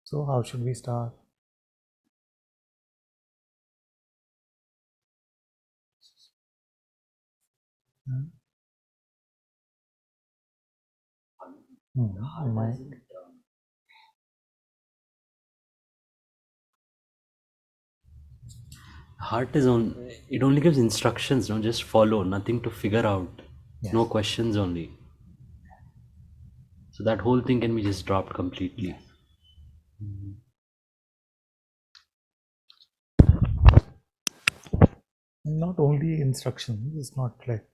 So how should we start? Mic. Heart is on, it only gives instructions, no, just follow, nothing to figure out, Yes. no questions only. So that whole thing can be just dropped completely. Yes. Not only instructions, it's not like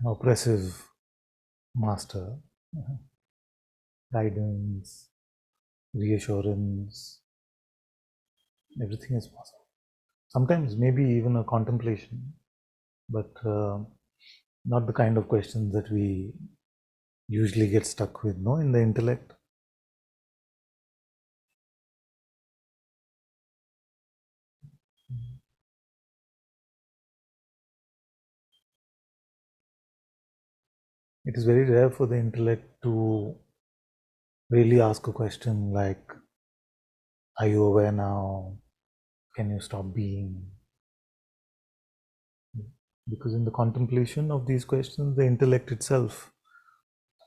an oppressive master. Guidance, reassurance, everything is possible. Sometimes maybe even a contemplation, but not the kind of questions that we usually get stuck with, no, in the intellect. It is very rare for the intellect to really ask a question like, are you aware now? Can you stop being? Because in the contemplation of these questions, the intellect itself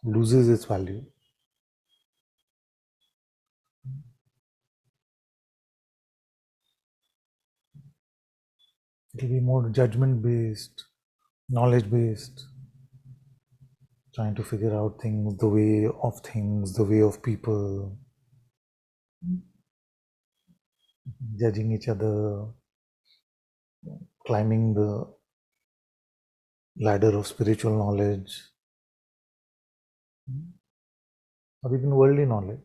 loses its value. It will be more judgment based, knowledge based, trying to figure out things, the way of people, judging each other, climbing the ladder of spiritual knowledge, or even worldly knowledge.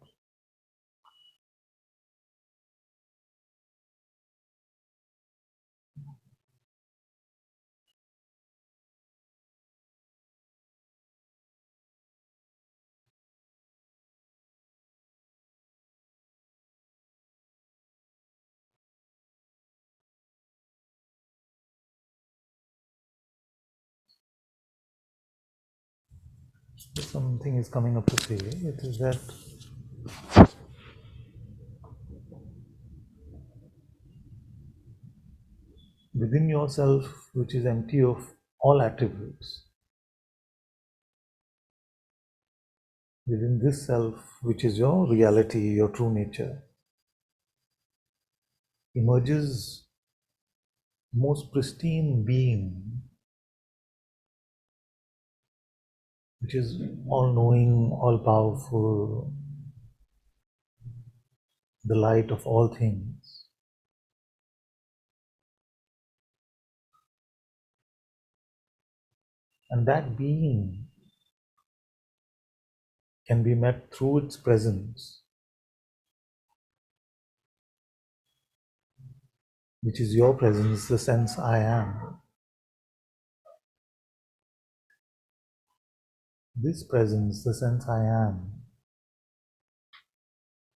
Something is coming up to say, it is that within yourself, which is empty of all attributes, within this self, which is your reality, your true nature, emerges most pristine being, which is all knowing, all powerful, the light of all things. And that being can be met through its presence, which is your presence, the sense I am. This presence, the sense I am,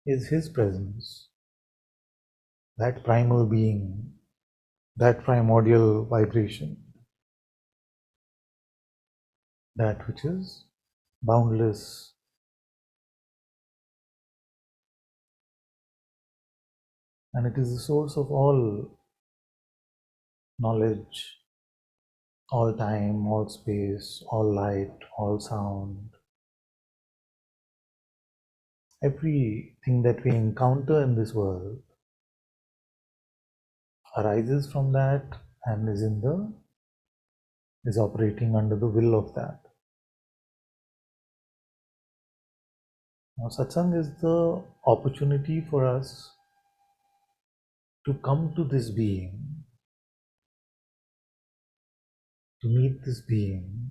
is His presence, that primal being, that primordial vibration, that which is boundless. And it is the source of all knowledge, all time, all space, all light, all sound. Everything that we encounter in this world arises from that and is operating under the will of that. Now, satsang is the opportunity for us to come to this being, to meet this being,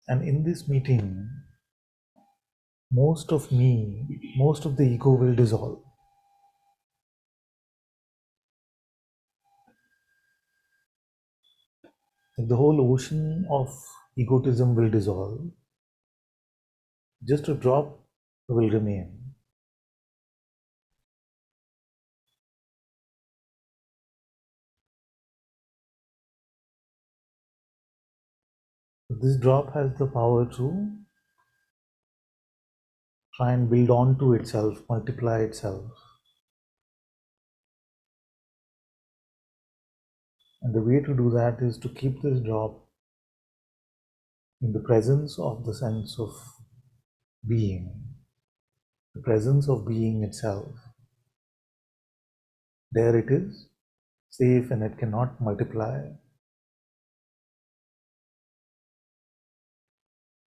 and in this meeting, most of the ego will dissolve. Like the whole ocean of egotism will dissolve. Just a drop will remain. This drop has the power to try and build on to itself, multiply itself. And the way to do that is to keep this drop in the presence of the sense of being, the presence of being itself. There it is, safe, and it cannot multiply.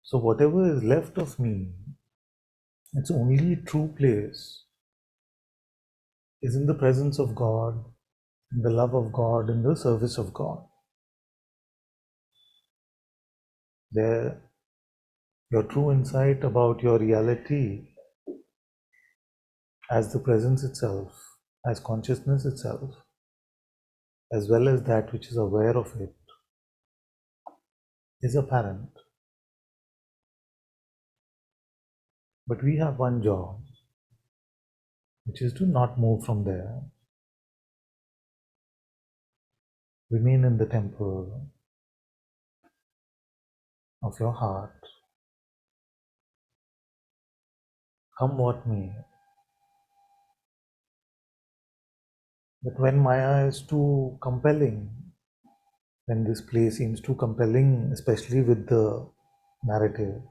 So whatever is left of me, its only true place is in the presence of God, in the love of God, in the service of God. There, your true insight about your reality as the presence itself, as consciousness itself, as well as that which is aware of it, is apparent. But we have one job, which is to not move from there, remain in the temple of your heart, come what may. But when Maya is too compelling, when this play seems too compelling, especially with the narrative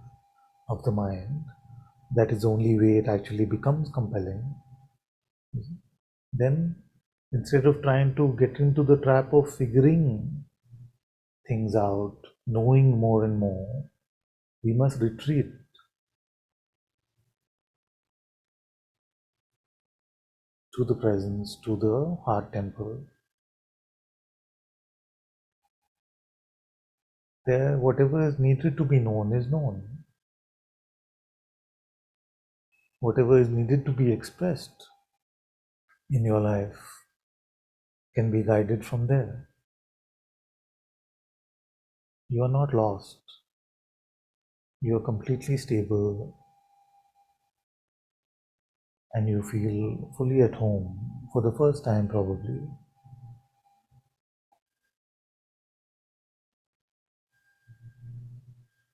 of the mind, that is the only way it actually becomes compelling, then instead of trying to get into the trap of figuring things out, knowing more and more, we must retreat to the presence, to the heart temple. There, whatever is needed to be known is known. Whatever is needed to be expressed in your life can be guided from there. You are not lost. You are completely stable and you feel fully at home for the first time, probably.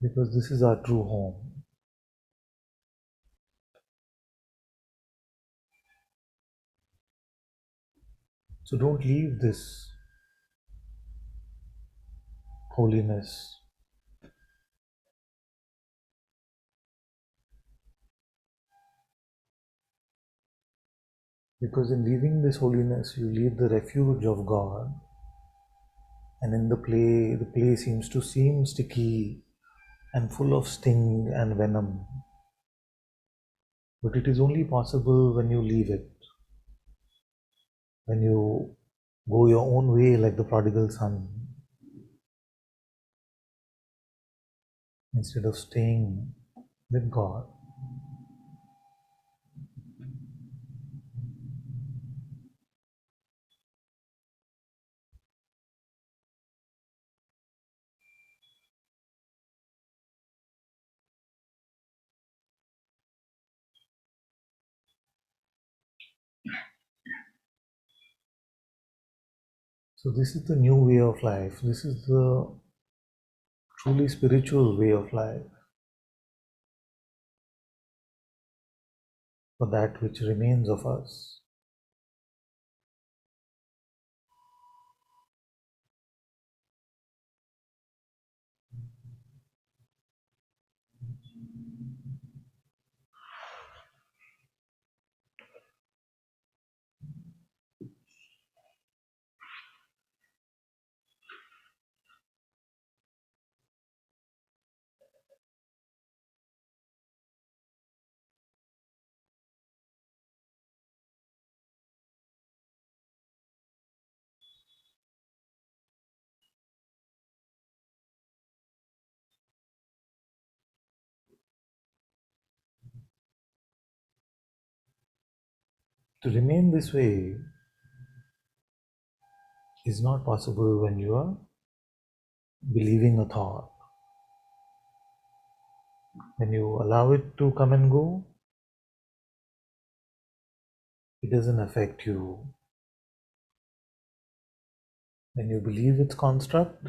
Because this is our true home. So don't leave this holiness. Because in leaving this holiness, you leave the refuge of God, and in the play seems to seem sticky and full of sting and venom. But it is only possible when you leave it, when you go your own way like the prodigal son, instead of staying with God. So, this is the new way of life. This is the truly spiritual way of life for that which remains of us. To remain this way is not possible when you are believing a thought. When you allow it to come and go, It doesn't affect you. When you believe its construct,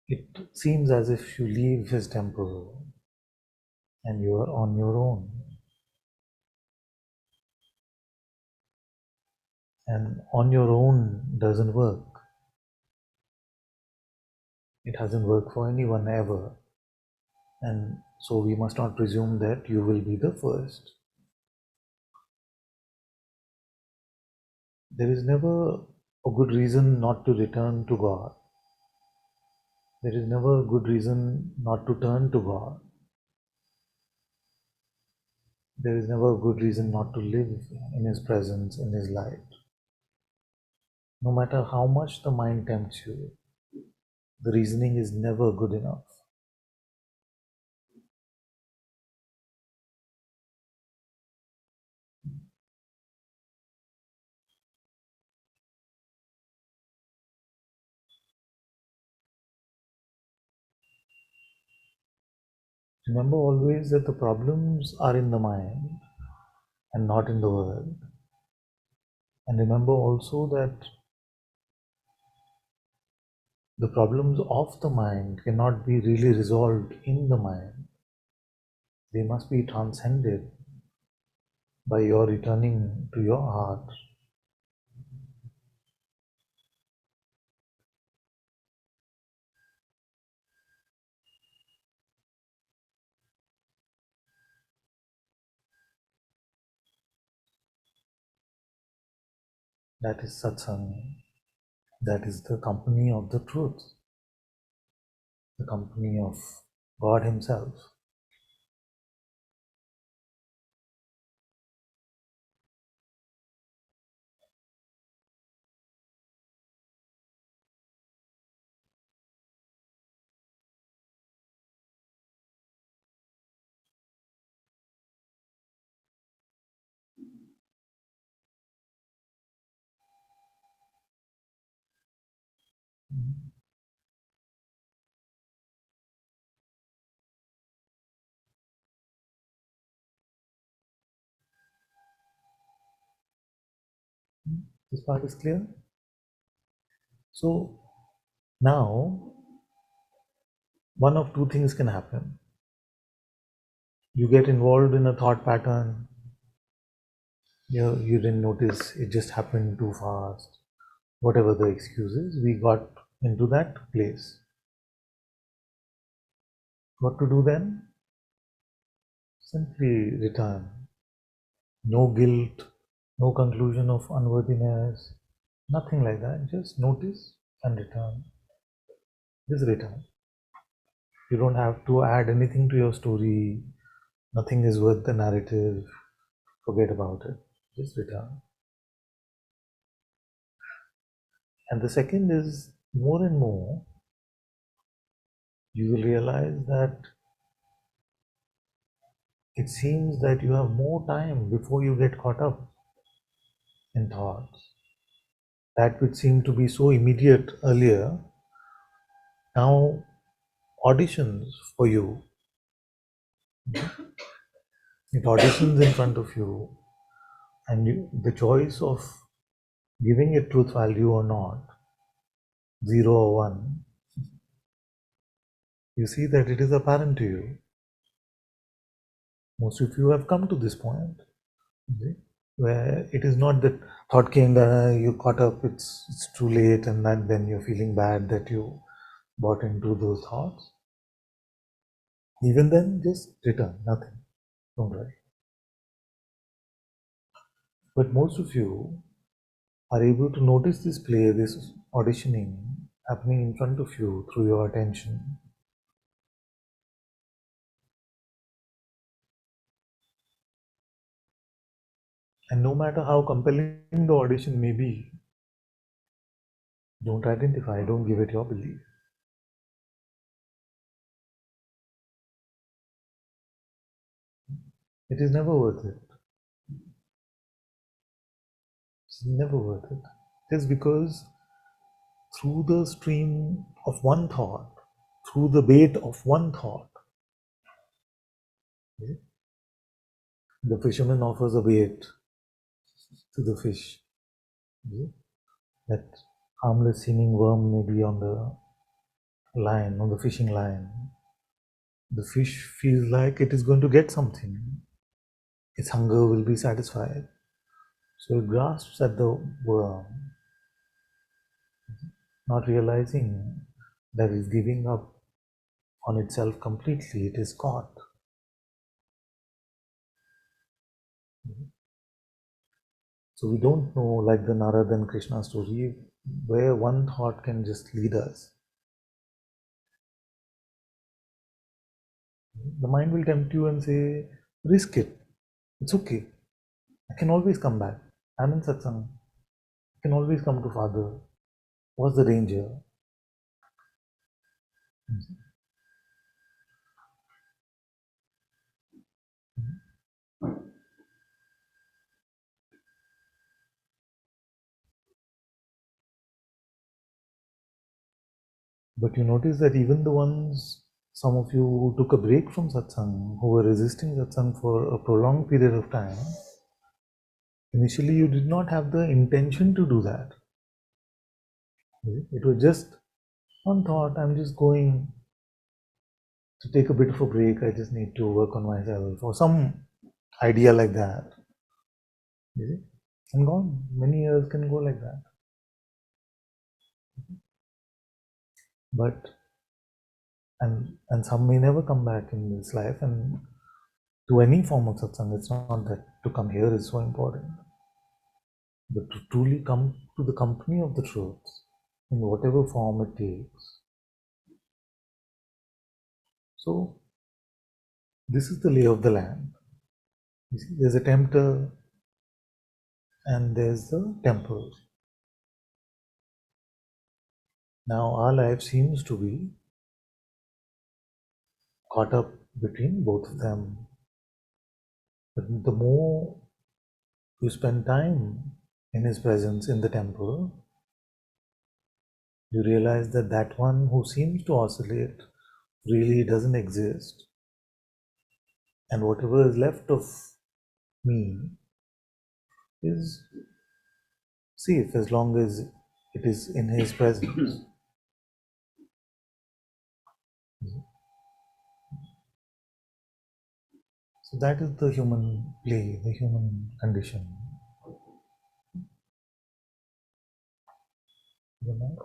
it seems as if you leave his temple and you are on your own. And on your own doesn't work. It hasn't worked for anyone ever. And so we must not presume that you will be the first. There is never a good reason not to return to God. There is never a good reason not to turn to God. There is never a good reason not to live in His presence, in His light. No matter how much the mind tempts you, the reasoning is never good enough. Remember always that the problems are in the mind and not in the world. And remember also that the problems of the mind cannot be really resolved in the mind. They must be transcended by your returning to your heart. That is Satsang. That is the company of the truth, the company of God Himself. This part is clear? So now, one of two things can happen. You get involved in a thought pattern, you didn't notice, it just happened too fast. Whatever the excuse is, we got into that place. What to do then? Simply return. No guilt, no conclusion of unworthiness, nothing like that. Just notice and return. Just return. You don't have to add anything to your story. Nothing is worth the narrative. Forget about it. Just return. And the second is, more and more, you will realize that it seems that you have more time before you get caught up in thoughts. That which seemed to be so immediate earlier now auditions for you. It auditions in front of you, and the choice of giving it truth value or not, 0 or 1, you see that it is apparent to you. Most of you have come to this point, okay, where it is not that thought came that you caught up, it's too late, and then you're feeling bad that you bought into those thoughts. Even then, just return, nothing, don't worry. But most of you are able to notice this play, this auditioning happening in front of you through your attention. And no matter how compelling the audition may be, don't identify, don't give it your belief. It is never worth it. It's never worth it. Just because through the stream of one thought, through the bait of one thought, okay, The fisherman offers a bait to the fish. That harmless seeming worm may be on the line, on the fishing line. The fish feels like it is going to get something. Its hunger will be satisfied. So it grasps at the worm, not realizing that it's giving up on itself completely. It is caught. So we don't know, like the Narada and Krishna story, where one thought can just lead us. The mind will tempt you and say, risk it. It's okay. I can always come back. I'm in Satsang. I can always come to Father. What's the danger? But you notice that even the ones, some of you who took a break from Satsang, who were resisting Satsang for a prolonged period of time, initially you did not have the intention to do that. It was just one thought, I'm just going to take a bit of a break, I just need to work on myself, or some idea like that. And gone. Many years can go like that. But and some may never come back in this life, and to any form of satsang, it's not that to come here is so important, but to truly come to the company of the truth in whatever form it takes. So this is the lay of the land. You see, there's a tempter and there's the temple. Now our life seems to be caught up between both of them. But the more you spend time in his presence in the temple, you realize that that one who seems to oscillate really doesn't exist. And whatever is left of me is safe as long as it is in his presence. So that is the human play, the human condition. You know?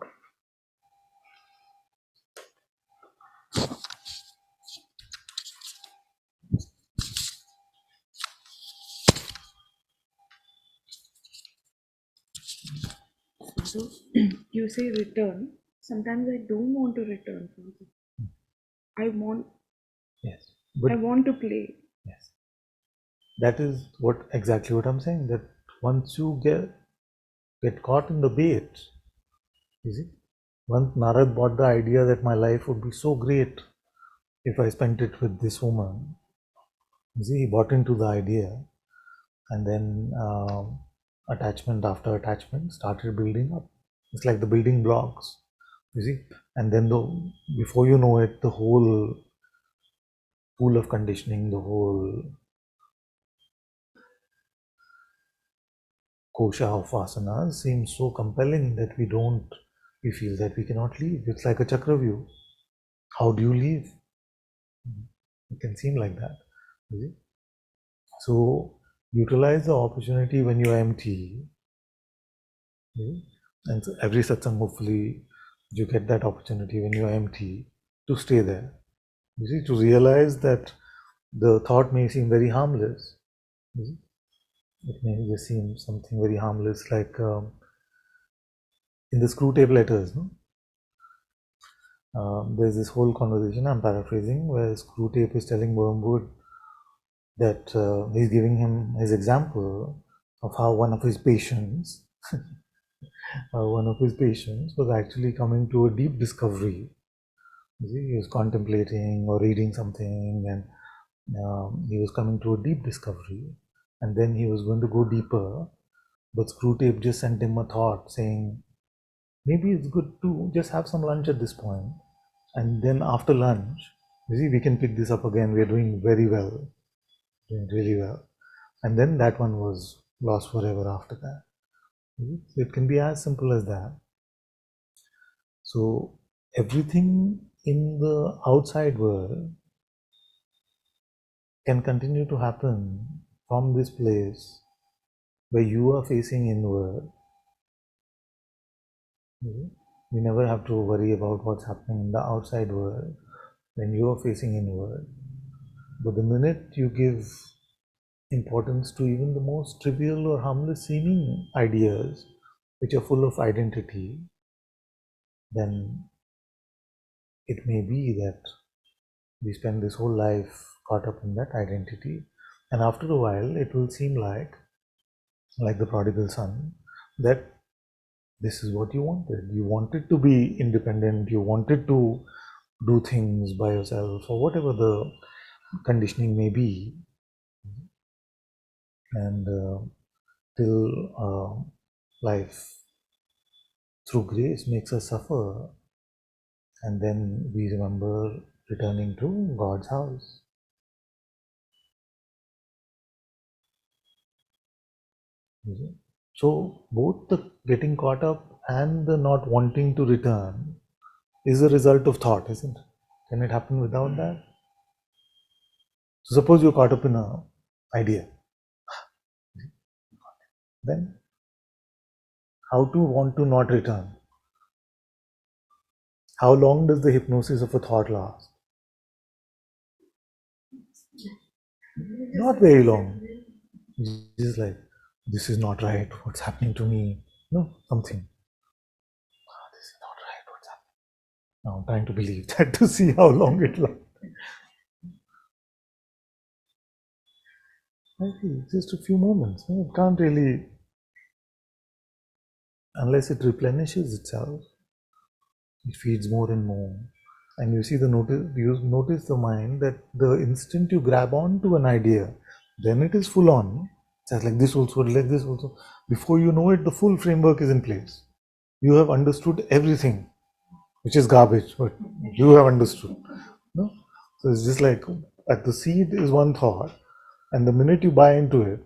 So you say return. Sometimes I don't want to return. I want. Yes. But I want to play. yes. That is what exactly what I'm saying. That once you get caught in the bait, you see, once Narad bought the idea that my life would be so great if I spent it with this woman, you see, he bought into the idea, and then attachment after attachment started building up. It's like the building blocks, you see, and then before you know it, the whole pool of conditioning, the whole kosha of vasanas seems so compelling that we feel that we cannot leave. It's like a chakra view. How do you leave? It can seem like that. You see? So utilize the opportunity when you are empty. And so every satsang, hopefully, you get that opportunity when you are empty to stay there. You see, to realize that the thought may seem very harmless. You see? It may just seem something very harmless, like in the screw tape letters. No? There's this whole conversation, I'm paraphrasing, where screw tape is telling Wormwood that he's giving him his example of how one of his patients was actually coming to a deep discovery. You see, he was contemplating or reading something, and he was coming to a deep discovery, and then he was going to go deeper, but Screwtape just sent him a thought saying, maybe it's good to just have some lunch at this point, and then after lunch, you see, we can pick this up again. We are doing very well, doing really well. and then that one was lost forever after that. It can be as simple as that. So everything in the outside world can continue to happen from this place where you are facing inward. You never have to worry about what's happening in the outside world when you are facing inward. But the minute you give importance to even the most trivial or harmless seeming ideas, which are full of identity, then it may be that we spend this whole life caught up in that identity. And after a while, it will seem like the prodigal son, that this is what you wanted. You wanted to be independent, you wanted to do things by yourself, or whatever the conditioning may be. And till life, through grace, makes us suffer, and then we remember returning to God's house. So both the getting caught up and the not wanting to return is a result of thought, isn't it? Can it happen without that? So suppose you're caught up in an idea, then how to want to not return? How long does the hypnosis of a thought last? Not very long. Just like, this is not right, what's happening to me? No, something. This is not right, what's happening? Now I'm trying to believe that to see how long it lasts. I see, just a few moments. It can't really, unless it replenishes itself, it feeds more and more. And you see you notice the mind that the instant you grab onto an idea, then it is full on. It's like this also, like this also. Before you know it, the full framework is in place. You have understood everything, which is garbage, but you have understood. No? So it's just like at the seed is one thought, and the minute you buy into it,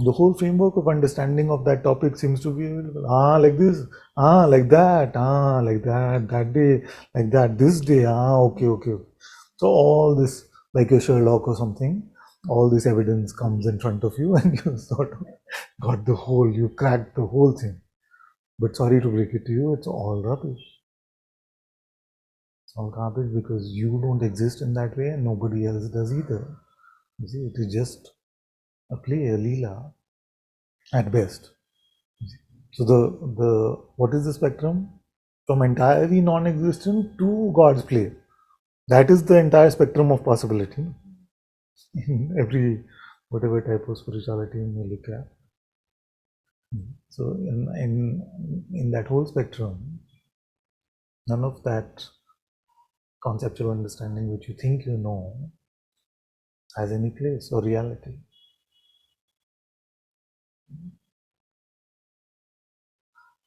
the whole framework of understanding of that topic seems to be like this, like that, like that day, like that, this day, okay. So all this, like a Sherlock or something, all this evidence comes in front of you, and you sort of got you cracked the whole thing. But sorry to break it to you, it's all rubbish. It's all garbage, because you don't exist in that way and nobody else does either. You see, it is just a play, a leela at best. So the what is the spectrum? From entirely non-existent to God's play. That is the entire spectrum of possibility. In every whatever type of spirituality you may look at. So in that whole spectrum, none of that conceptual understanding which you think you know has any place or reality.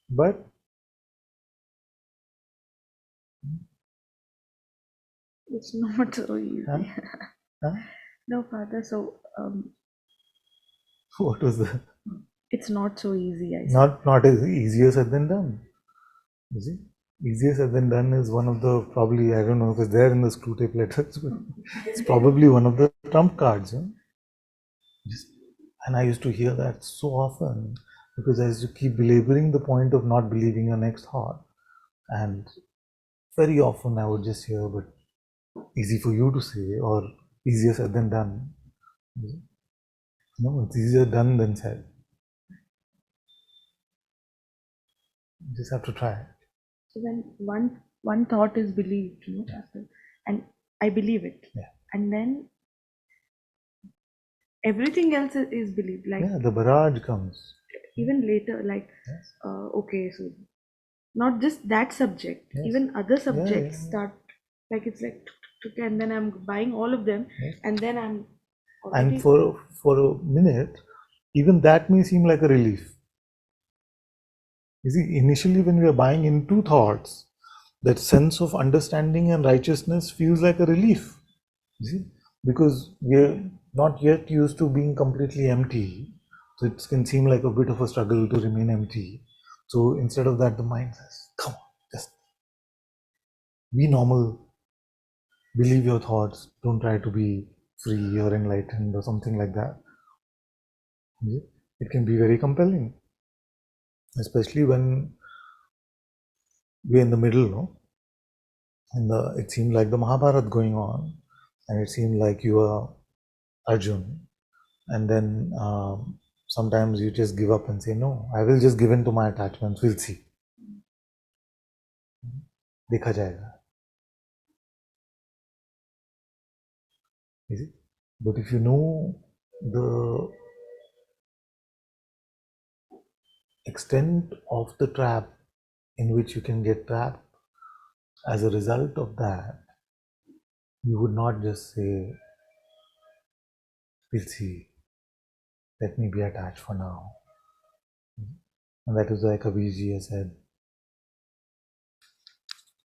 But It's not so easy. Huh? No, Father. So What was the? it's not so easy. I said. Not as easier said than done. You see, easier said than done is one of the, probably, I don't know if it's there in the screw tape letters, but it's probably one of the trump cards. And I used to hear that so often, because I used to keep belaboring the point of not believing your next thought. And very often I would just hear, but easy for you to say, or easier said than done. No, it's easier done than said. You just have to try it. So when one thought is believed, and I believe it, and then everything else is believed. Like the barrage comes. Even later, like okay, so not just that subject, even other subjects start, like it's like, and then I'm buying all of them, and then I'm already... And for a minute, even that may seem like a relief. You see, initially when we are buying into thoughts, that sense of understanding and righteousness feels like a relief. You see, because not yet used to being completely empty. So it can seem like a bit of a struggle to remain empty. So instead of that, the mind says, come on, just be normal, believe your thoughts, don't try to be free or enlightened or something like that. It can be very compelling, especially when we're in the middle, no? And it seemed like the Mahabharata going on, and it seemed like you are Arjun, and then sometimes you just give up and say, no, I will just give in to my attachments, we'll see. Dekha jayega. Is it? But if you know the extent of the trap in which you can get trapped, as a result of that, you would not just say, we'll see, let me be attached for now. And that is why Kabirji has said,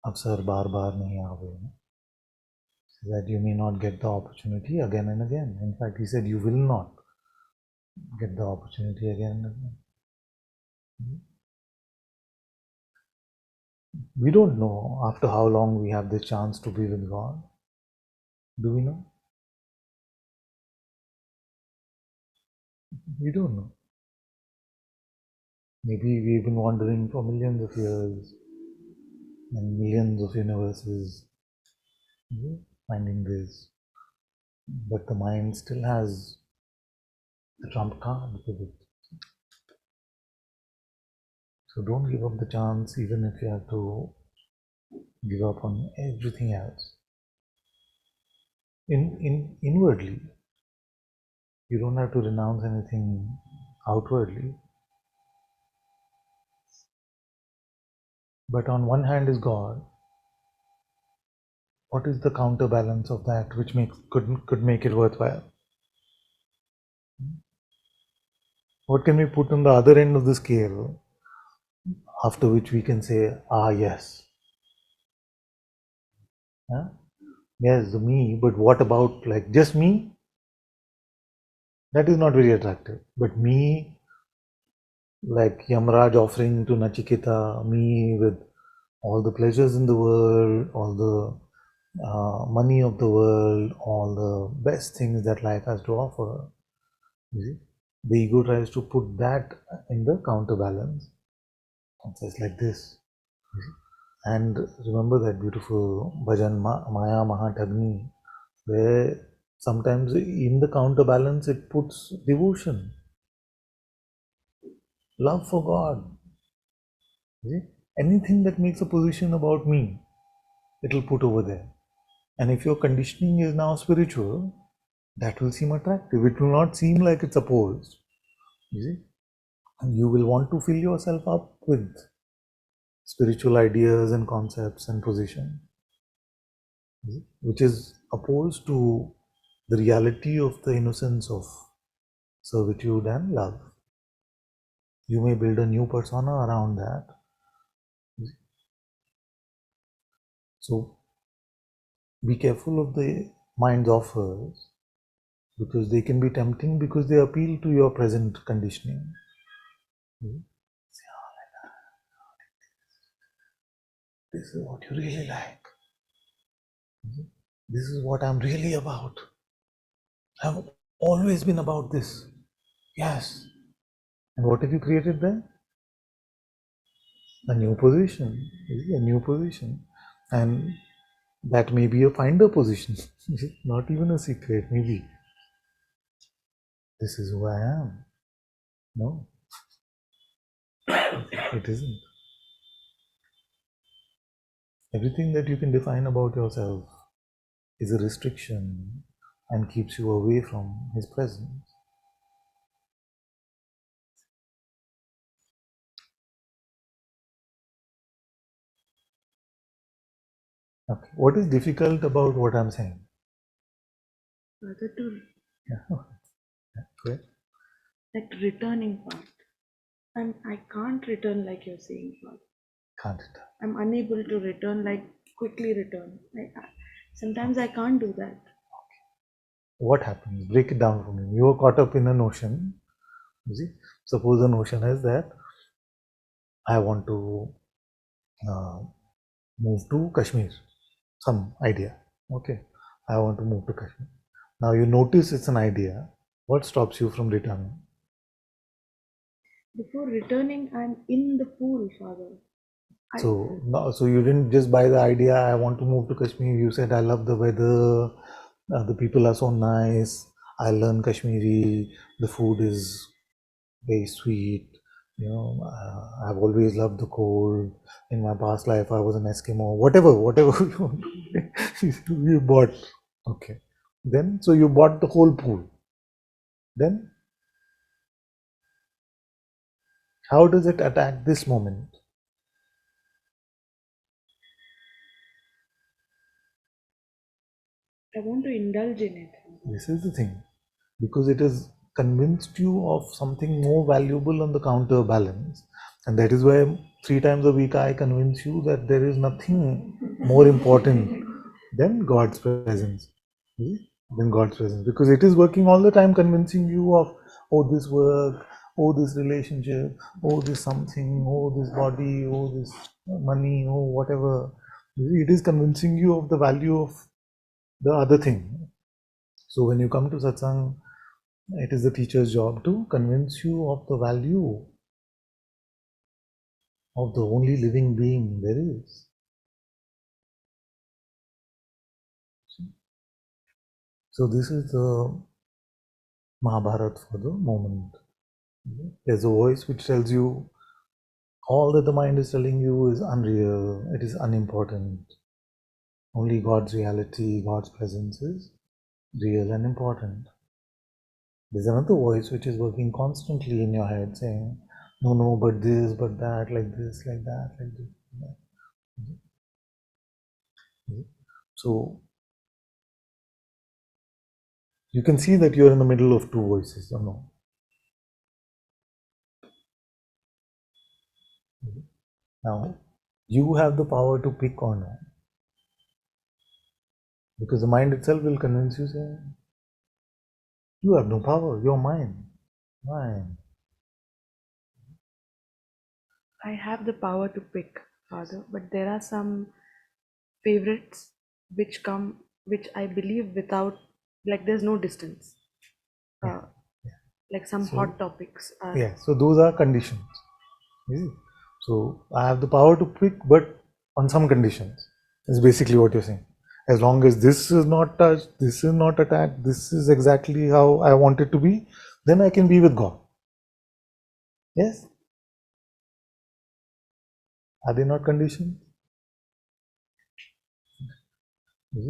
Avsar bar bar nahi aave. That you may not get the opportunity again and again. In fact, he said, you will not get the opportunity again and again. We don't know after how long we have the chance to be with God. Do we know? We don't know. Maybe we've been wandering for millions of years and millions of universes, finding this. But the mind still has the trump card with it. So don't give up the chance, even if you have to give up on everything else. Inwardly, you don't have to renounce anything outwardly. But on one hand is God. What is the counterbalance of that which could make it worthwhile? What can we put on the other end of the scale after which we can say, ah, yes. Huh? Yes, the me, but what about like just me? That is not very attractive. But me, like Yamraj offering to Nachiketa, me with all the pleasures in the world, all the money of the world, all the best things that life has to offer. You see? The ego tries to put that in the counterbalance. It says like this. And remember that beautiful bhajan Maya Mahatagni, where sometimes in the counterbalance it puts devotion, love for God. See? Anything that makes a position about me, it'll put over there. And if your conditioning is now spiritual, that will seem attractive. It will not seem like it's opposed. You see? And you will want to fill yourself up with spiritual ideas and concepts and position, which is opposed to the reality of the innocence of servitude and love. You may build a new persona around that. So be careful of the mind's offers, because they can be tempting because they appeal to your present conditioning. This is what you really like. This is what I'm really about. I've always been about this. Yes. And what have you created there? A new position. A new position. And that may be a finder position. Not even a secret, maybe. This is who I am. No, it isn't. Everything that you can define about yourself is a restriction and keeps you away from His presence. Okay. What is difficult about what I'm saying? Further to Yeah. Great. that returning part. I can't return like you're saying, Father. Can't it? I'm unable to return, like quickly return. Sometimes I can't do that. what happens? Break it down for me. You are caught up in an ocean. You see, suppose an ocean is that I want to move to Kashmir. Some idea. Okay, I want to move to Kashmir. Now you notice it's an idea. What stops you from returning? Before returning, I'm in the pool, Father. So no, so you didn't just buy the idea. I want to move to Kashmir. You said I love the weather. The people are so nice. I learn Kashmiri. The food is very sweet. I've always loved the cold. In my past life, I was an Eskimo. Whatever you want to say. You bought. Okay. Then, so you bought the whole pool. Then, how does it attack this moment? I want to indulge in it. This is the thing. Because it has convinced you of something more valuable on the counterbalance. And that is why 3 times a week I convince you that there is nothing more important than God's presence. Than God's presence. Because it is working all the time, convincing you of, oh, this work, oh, this relationship, oh, this something, oh, this body, oh, this money, oh, whatever. It is convincing you of the value of the other thing. So when you come to satsang, it is the teacher's job to convince you of the value of the only living being there is. So this is the Mahabharata for the moment. There's a voice which tells you all that the mind is telling you is unreal, it is unimportant. Only God's reality, God's presence is real and important. There's another voice which is working constantly in your head saying, no, but this, but that, like this, like that, like this. Like that. So you can see that you're in the middle of two voices, or no? Now, you have the power to pick or not. Because the mind itself will convince you, saying, you have no power, you're mine. Mine. I have the power to pick, Father, but there are some favorites which I believe without, like, there's no distance. Like some hot topics are. Yeah, so those are conditions. So I have the power to pick, but on some conditions. Is basically what you're saying. As long as this is not touched, this is not attacked, this is exactly how I want it to be, then I can be with God. Yes? Are they not conditions?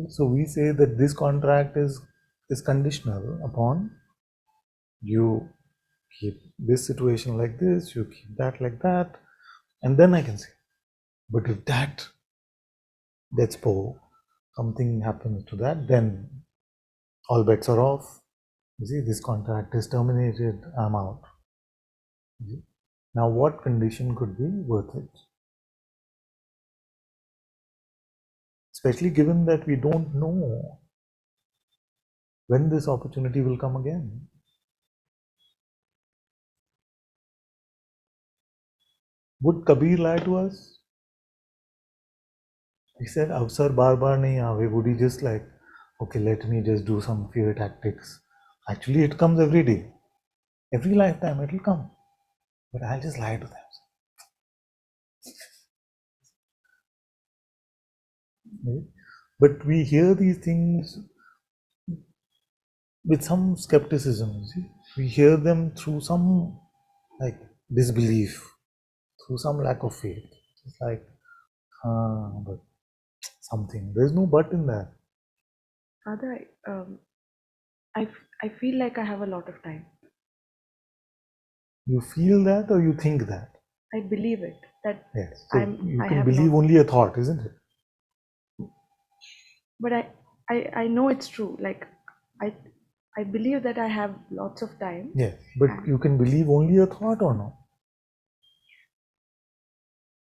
So we say that this contract is conditional upon you keep this situation like this, you keep that like that, and then I can say. But if that gets poor, something happens to that, then all bets are off. You see, this contract is terminated, I'm out. Now, what condition could be worth it? Especially given that we don't know when this opportunity will come again. Would Kabir lie to us? He said, Avsar bar bar nahi aave. Would he just like, okay, let me just do some fear tactics? Actually, it comes every day. Every lifetime it will come. But I'll just lie to them. But we hear these things with some skepticism. You see? We hear them through some like disbelief, through some lack of faith. It's like, but something. There's no but in that. Father, I feel like I have a lot of time. You feel that or you think that? I believe it. That yes. So you I can have believe only a thought, isn't it? But I know it's true. Like I believe that I have lots of time. Yes. But you can believe only a thought or not?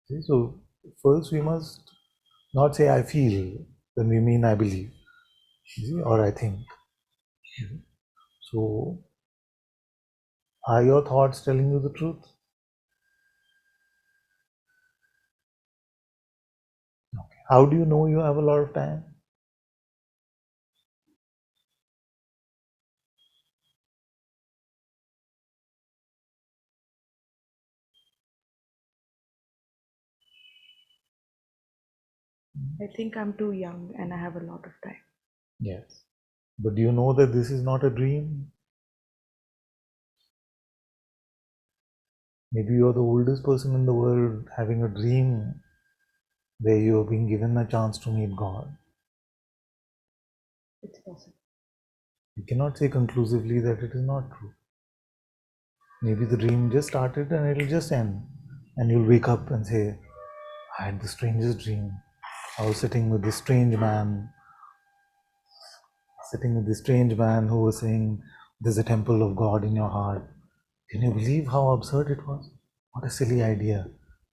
See, so first we must not say I feel, then we mean I believe. See, or I think. So, are your thoughts telling you the truth? Okay. How do you know you have a lot of time? I think I'm too young and I have a lot of time. Yes. But do you know that this is not a dream? Maybe you're the oldest person in the world having a dream where you are being given a chance to meet God. It's possible. You cannot say conclusively that it is not true. Maybe the dream just started and it'll just end. And you'll wake up and say, I had the strangest dream. I was sitting with this strange man, who was saying, there's a temple of God in your heart. Can you believe how absurd it was? What a silly idea.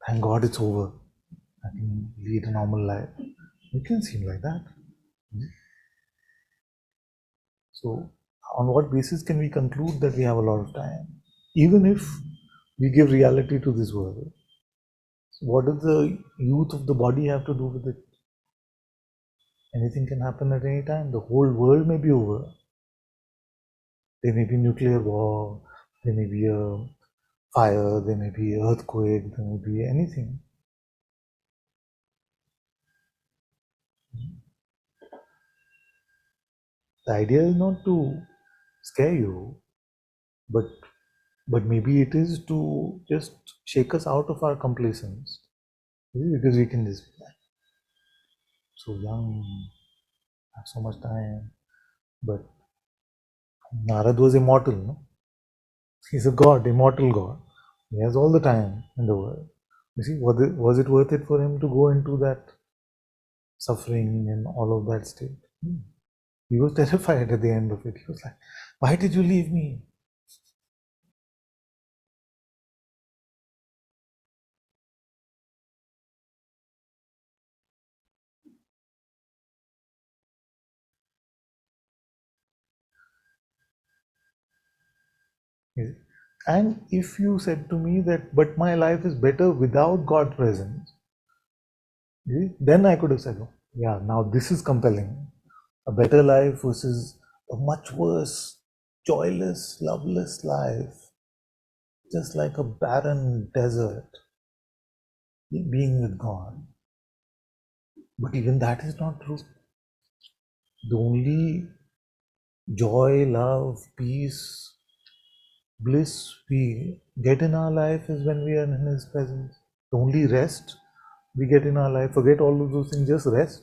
Thank God it's over. I can lead a normal life. It can seem like that. So, on what basis can we conclude that we have a lot of time? Even if we give reality to this world, what does the youth of the body have to do with it? Anything can happen at any time. The whole world may be over. There may be nuclear war, there may be a fire, there may be earthquake, there may be anything. The idea is not to scare you, but maybe it is to just shake us out of our complacence, because we can just be like, so young, have so much time. But Narad was immortal, no? He's a god, immortal god. He has all the time in the world. You see, was it worth it for him to go into that suffering and all of that state? He was terrified at the end of it. He was like, why did you leave me? And if you said to me that, but my life is better without God presence, then I could have said, oh, yeah, now this is compelling. A better life versus a much worse, joyless, loveless life, just like a barren desert, being with God. But even that is not true. The only joy, love, peace, bliss we get in our life is when we are in His presence. The only rest we get in our life, forget all of those things, just rest.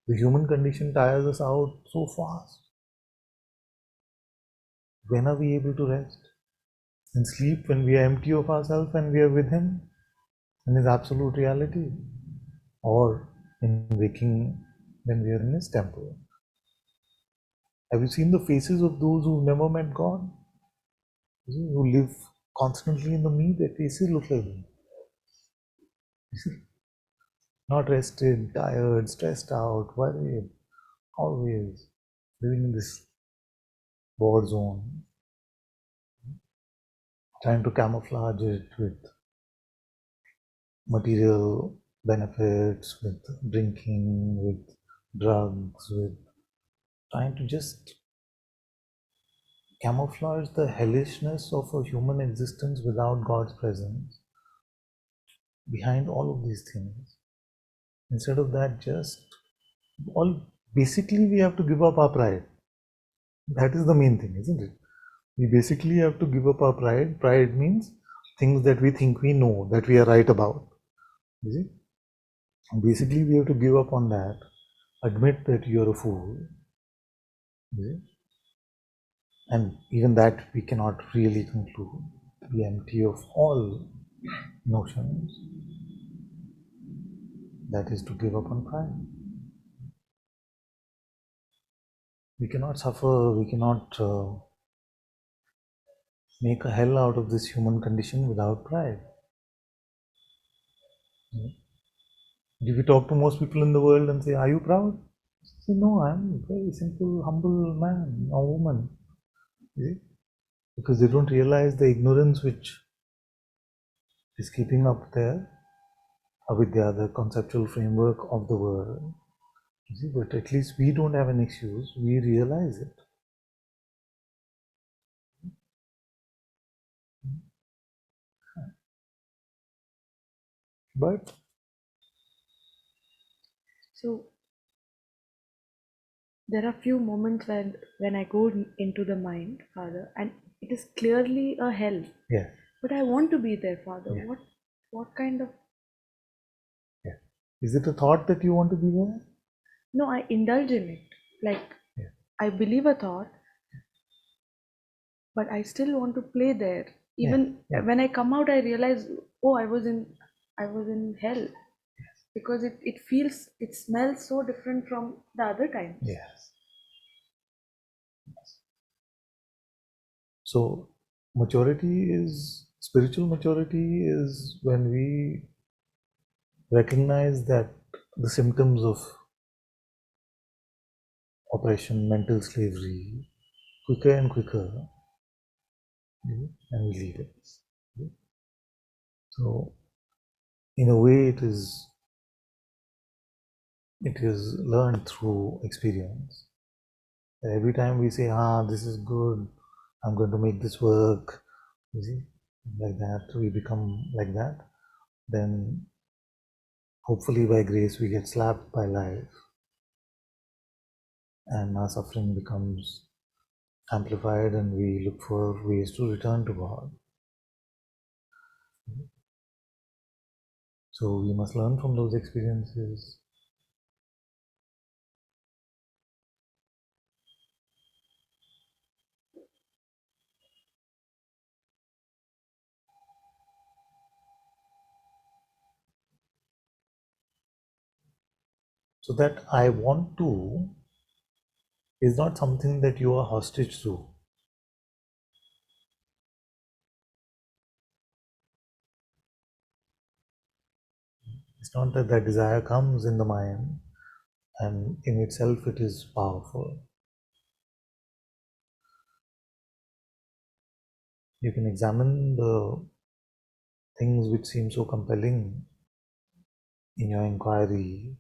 The human condition tires us out so fast. When are we able to rest? In sleep, when we are empty of ourselves and we are with Him in His absolute reality, or in waking when we are in His temple. Have you seen the faces of those who never met God? Who live constantly in the me? Their faces look like them. Not rested, tired, stressed out, worried, always living in this war zone, trying to camouflage it with material benefits, with drinking, with drugs, with trying to just camouflage the hellishness of a human existence without God's presence behind all of these things. Instead of that, just all basically we have to give up our pride. That is the main thing, isn't it? We basically have to give up our pride. Pride means things that we think we know, that we are right about. You see? Basically, we have to give up on that, admit that you're a fool. You see? And even that we cannot really conclude. Be empty of all notions. That is to give up on pride. We cannot suffer, we cannot make a hell out of this human condition without pride. If we talk to most people in the world and say, are you proud? Say, no, I'm a very simple, humble man or woman. See? Because they don't realize the ignorance which is keeping up there with the other conceptual framework of the world. You see, but at least we don't have an excuse, we realize it. But So there are few moments when I go into the mind, Father, and it is clearly a hell. yeah, But I want to be there, Father. yeah, What kind of yeah. Is it a thought that you want to be there? no, I indulge in it. Like Yeah, I believe a thought, but I still want to play there. yeah, Even yeah. when I come out, I realize, oh, I was in hell because it smells so different from the other times. Yes. So spiritual maturity is when we recognize that the symptoms of oppression, mental slavery, quicker and quicker, and we leave it. So, in a way, it is learned through experience. Every time we say, this is good, I'm going to make this work, you see, like that, we become like that, then hopefully by grace we get slapped by life and our suffering becomes amplified and we look for ways to return to God. So we must learn from those experiences. So that I want to is not something that you are hostage to. It's not that that desire comes in the mind and in itself it is powerful. You can examine the things which seem so compelling in your inquiry,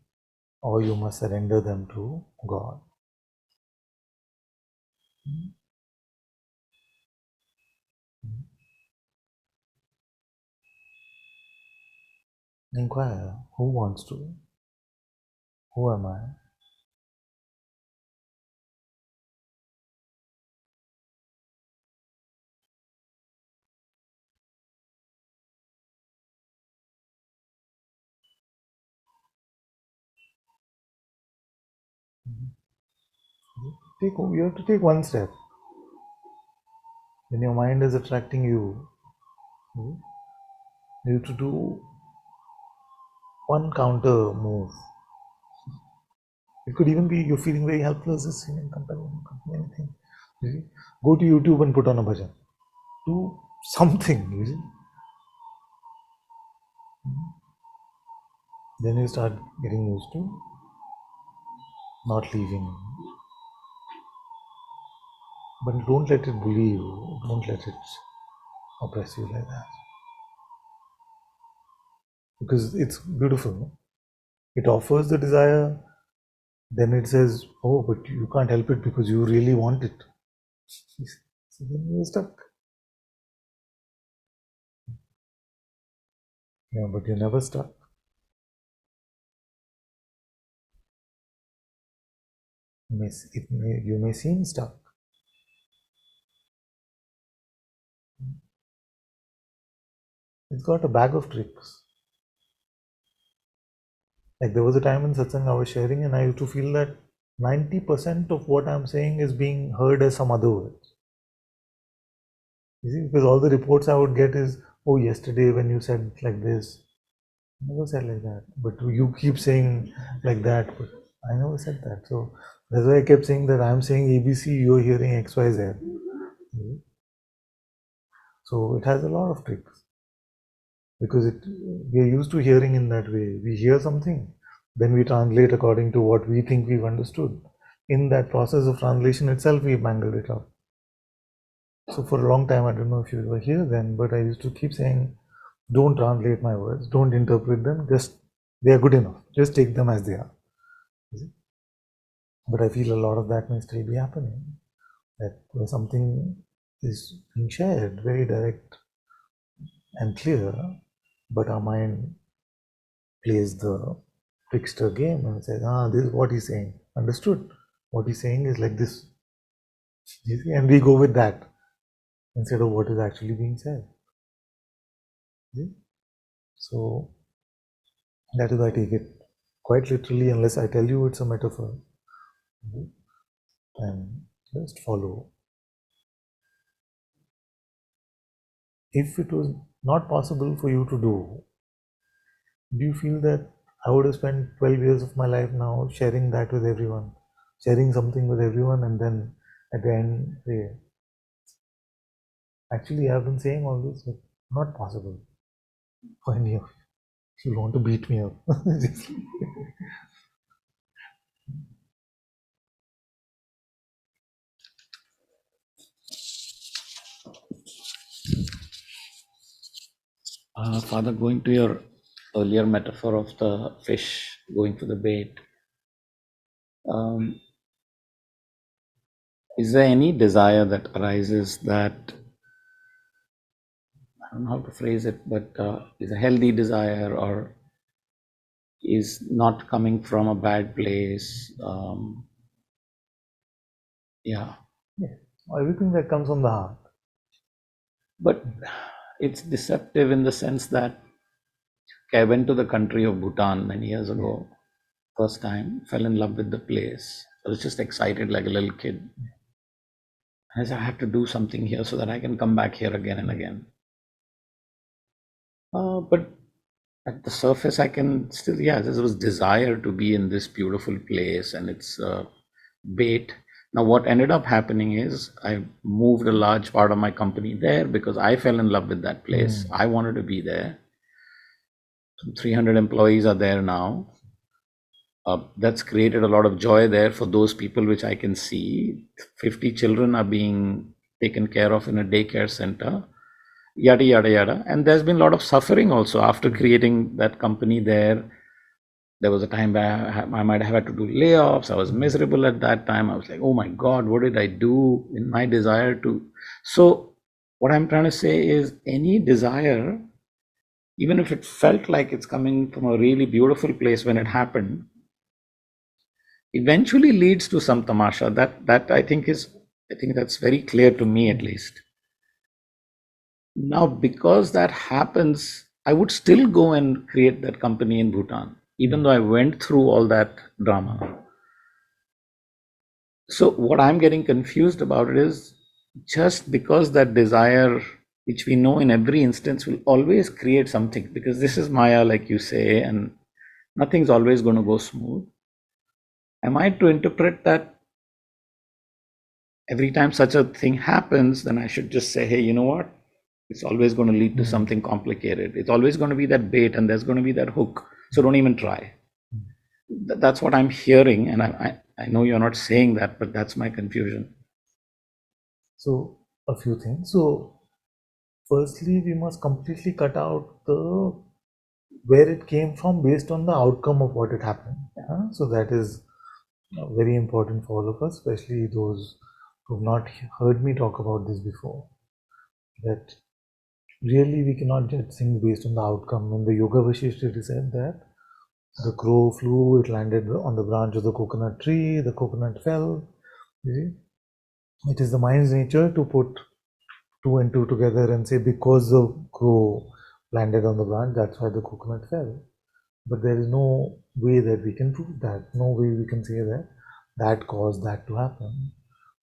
or you must surrender them to God. Inquire, who wants to? Who am I? You have to take one step. When your mind is attracting you, you have to do one counter move. It could even be you're feeling very helpless, just feeling compelling, anything. You see? Go to YouTube and put on a bhajan. Do something, you see. Then you start getting used to not leaving. But don't let it bully you. Don't let it oppress you like that. Because it's beautiful. It offers the desire, then it says, oh, but you can't help it because you really want it. So then you're stuck. Yeah, but you're never stuck. You may seem stuck. It's got a bag of tricks. Like there was a time in Satsang I was sharing, and I used to feel that 90% of what I'm saying is being heard as some other words. You see, because all the reports I would get is, oh, yesterday when you said like this, I never said like that. But you keep saying like that, but I never said that. So that's why I kept saying that I'm saying ABC, you're hearing XYZ. So it has a lot of tricks because we're used to hearing in that way. We hear something, Then we translate according to what we think we've understood. In that process of translation itself, we mangled it up. So for a long time, I don't know if you were here then, but I used to keep saying, don't translate my words, don't interpret them, just they are good enough. Just take them as they are. But I feel a lot of that may still be happening. That where something is being shared, very direct and clear, but our mind plays the trickster game and says, this is what he's saying. Understood? What he's saying is like this. And we go with that instead of what is actually being said. So that is why I take it quite literally, unless I tell you it's a metaphor. And just follow. If it was not possible for you to do you feel that I would have spent 12 years of my life now sharing that with everyone, sharing something with everyone, and then at the end say, actually, I've been saying all this, but not possible for any of you. You want to beat me up. Father, going to your earlier metaphor of the fish going for the bait, is there any desire that arises that, I don't know how to phrase it, but is a healthy desire or is not coming from a bad place? Yeah. Everything that comes from the heart. But it's deceptive in the sense that I went to the country of Bhutan many years ago, first time, fell in love with the place. I was just excited like a little kid. I said, I have to do something here so that I can come back here again and again. But at the surface, I can still, there was desire to be in this beautiful place and it's bait. Now, what ended up happening is I moved a large part of my company there because I fell in love with that place. I wanted to be there. 300 employees are there now. That's created a lot of joy there for those people, which I can see. 50 children are being taken care of in a daycare center, yada, yada, yada. And there's been a lot of suffering also after creating that company there. There was a time where I might have had to do layoffs. I was miserable at that time. I was like, oh my God, what did I do in my desire to? So, what I'm trying to say is any desire, even if it felt like it's coming from a really beautiful place when it happened, eventually leads to some tamasha. That I think that's very clear to me at least. Now, because that happens, I would still go and create that company in Bhutan, even though I went through all that drama. So what I'm getting confused about it is just because that desire, which we know in every instance will always create something, because this is Maya, like you say, and nothing's always going to go smooth. Am I to interpret that every time such a thing happens, then I should just say, hey, you know what? It's always going to lead to something complicated. It's always going to be that bait and there's going to be that hook. So don't even try. That's what I'm hearing. And I know you're not saying that, but that's my confusion. So, a few things. So, firstly, we must completely cut out the where it came from based on the outcome of what it happened. So that is very important for all of us, especially those who've not heard me talk about this before. That really we cannot judge things based on the outcome. In the Yoga Vasishta, it is said that the crow flew, it landed on the branch of the coconut tree, the coconut fell. You see? It is the mind's nature to put two and two together and say because the crow landed on the branch, that's why the coconut fell. But there is no way that we can prove that. No way we can say that that caused that to happen.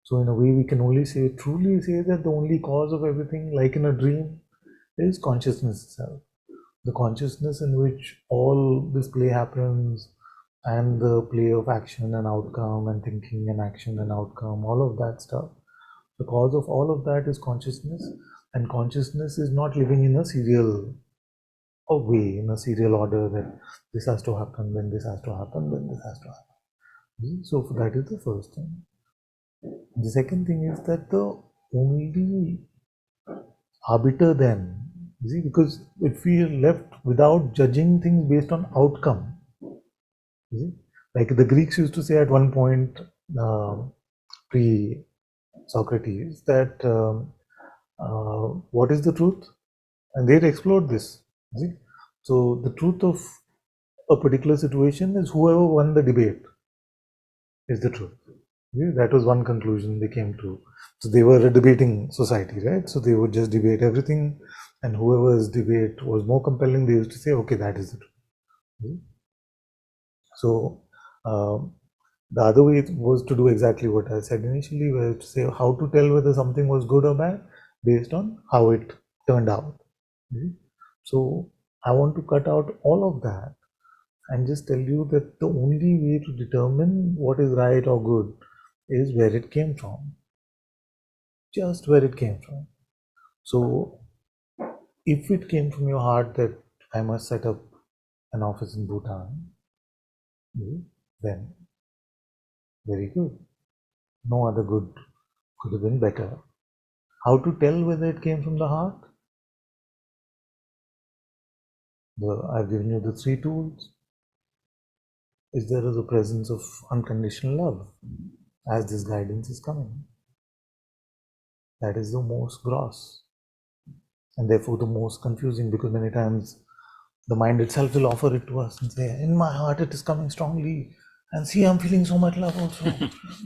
So in a way, we can only say, truly say that the only cause of everything, like in a dream, is consciousness itself. The consciousness in which all this play happens, and the play of action and outcome, and thinking and action and outcome, all of that stuff. The cause of all of that is consciousness, and consciousness is not living in a serial a way, in a serial order, that this has to happen, then this has to happen, then this has to happen. So that is the first thing. The second thing is that the only arbiter then, see, because if we are left without judging things based on outcome, see, like the Greeks used to say at one point, pre Socrates, that what is the truth? And they explored this. See? So the truth of a particular situation is whoever won the debate is the truth. See? That was one conclusion they came to. So they were a debating society, right? So they would just debate everything, and whoever's debate was more compelling, they used to say, okay, that is the truth. See? So the other way was to do exactly what I said initially, was to say how to tell whether something was good or bad based on how it turned out. So I want to cut out all of that and just tell you that the only way to determine what is right or good is where it came from. Just where it came from. So if it came from your heart that I must set up an office in Bhutan, then very good. No other good could have been better. How to tell whether it came from the heart? I've given you the 3 tools. Is there is a presence of unconditional love as this guidance is coming? That is the most gross and therefore the most confusing, because many times the mind itself will offer it to us and say, in my heart it is coming strongly, and see, I'm feeling so much love also.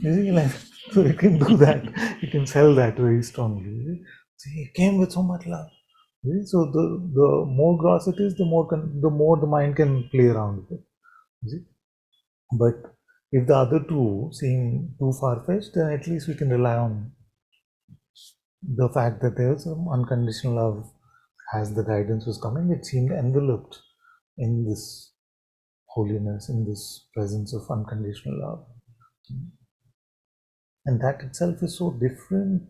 You see, like, so it can do that. It can sell that very strongly. See, it came with so much love. See? So the more gross it is, the more the mind can play around with it. See? But if the other two seem too far-fetched, then at least we can rely on the fact that there's some unconditional love. As the guidance was coming, it seemed enveloped in this holiness, in this presence of unconditional love. And that itself is so different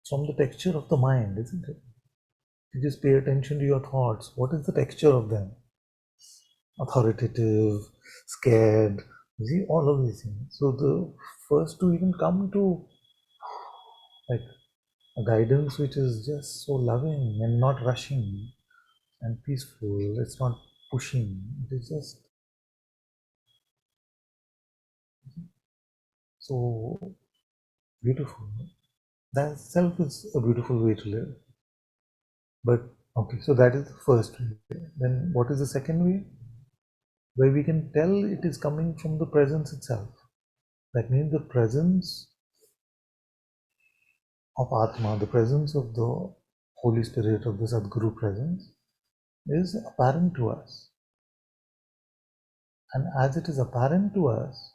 from the texture of the mind, isn't it? You just pay attention to your thoughts. What is the texture of them? Authoritative, scared, you see, all of these things. So the first to even come to like a guidance which is just so loving and not rushing and peaceful, it's not pushing, it is just so beautiful. That itself is a beautiful way to live. But okay, so that is the first way. Then what is the second way? Where we can tell it is coming from the presence itself. That means the presence of Atma, the presence of the Holy Spirit, of the Sadguru presence, is apparent to us. And as it is apparent to us,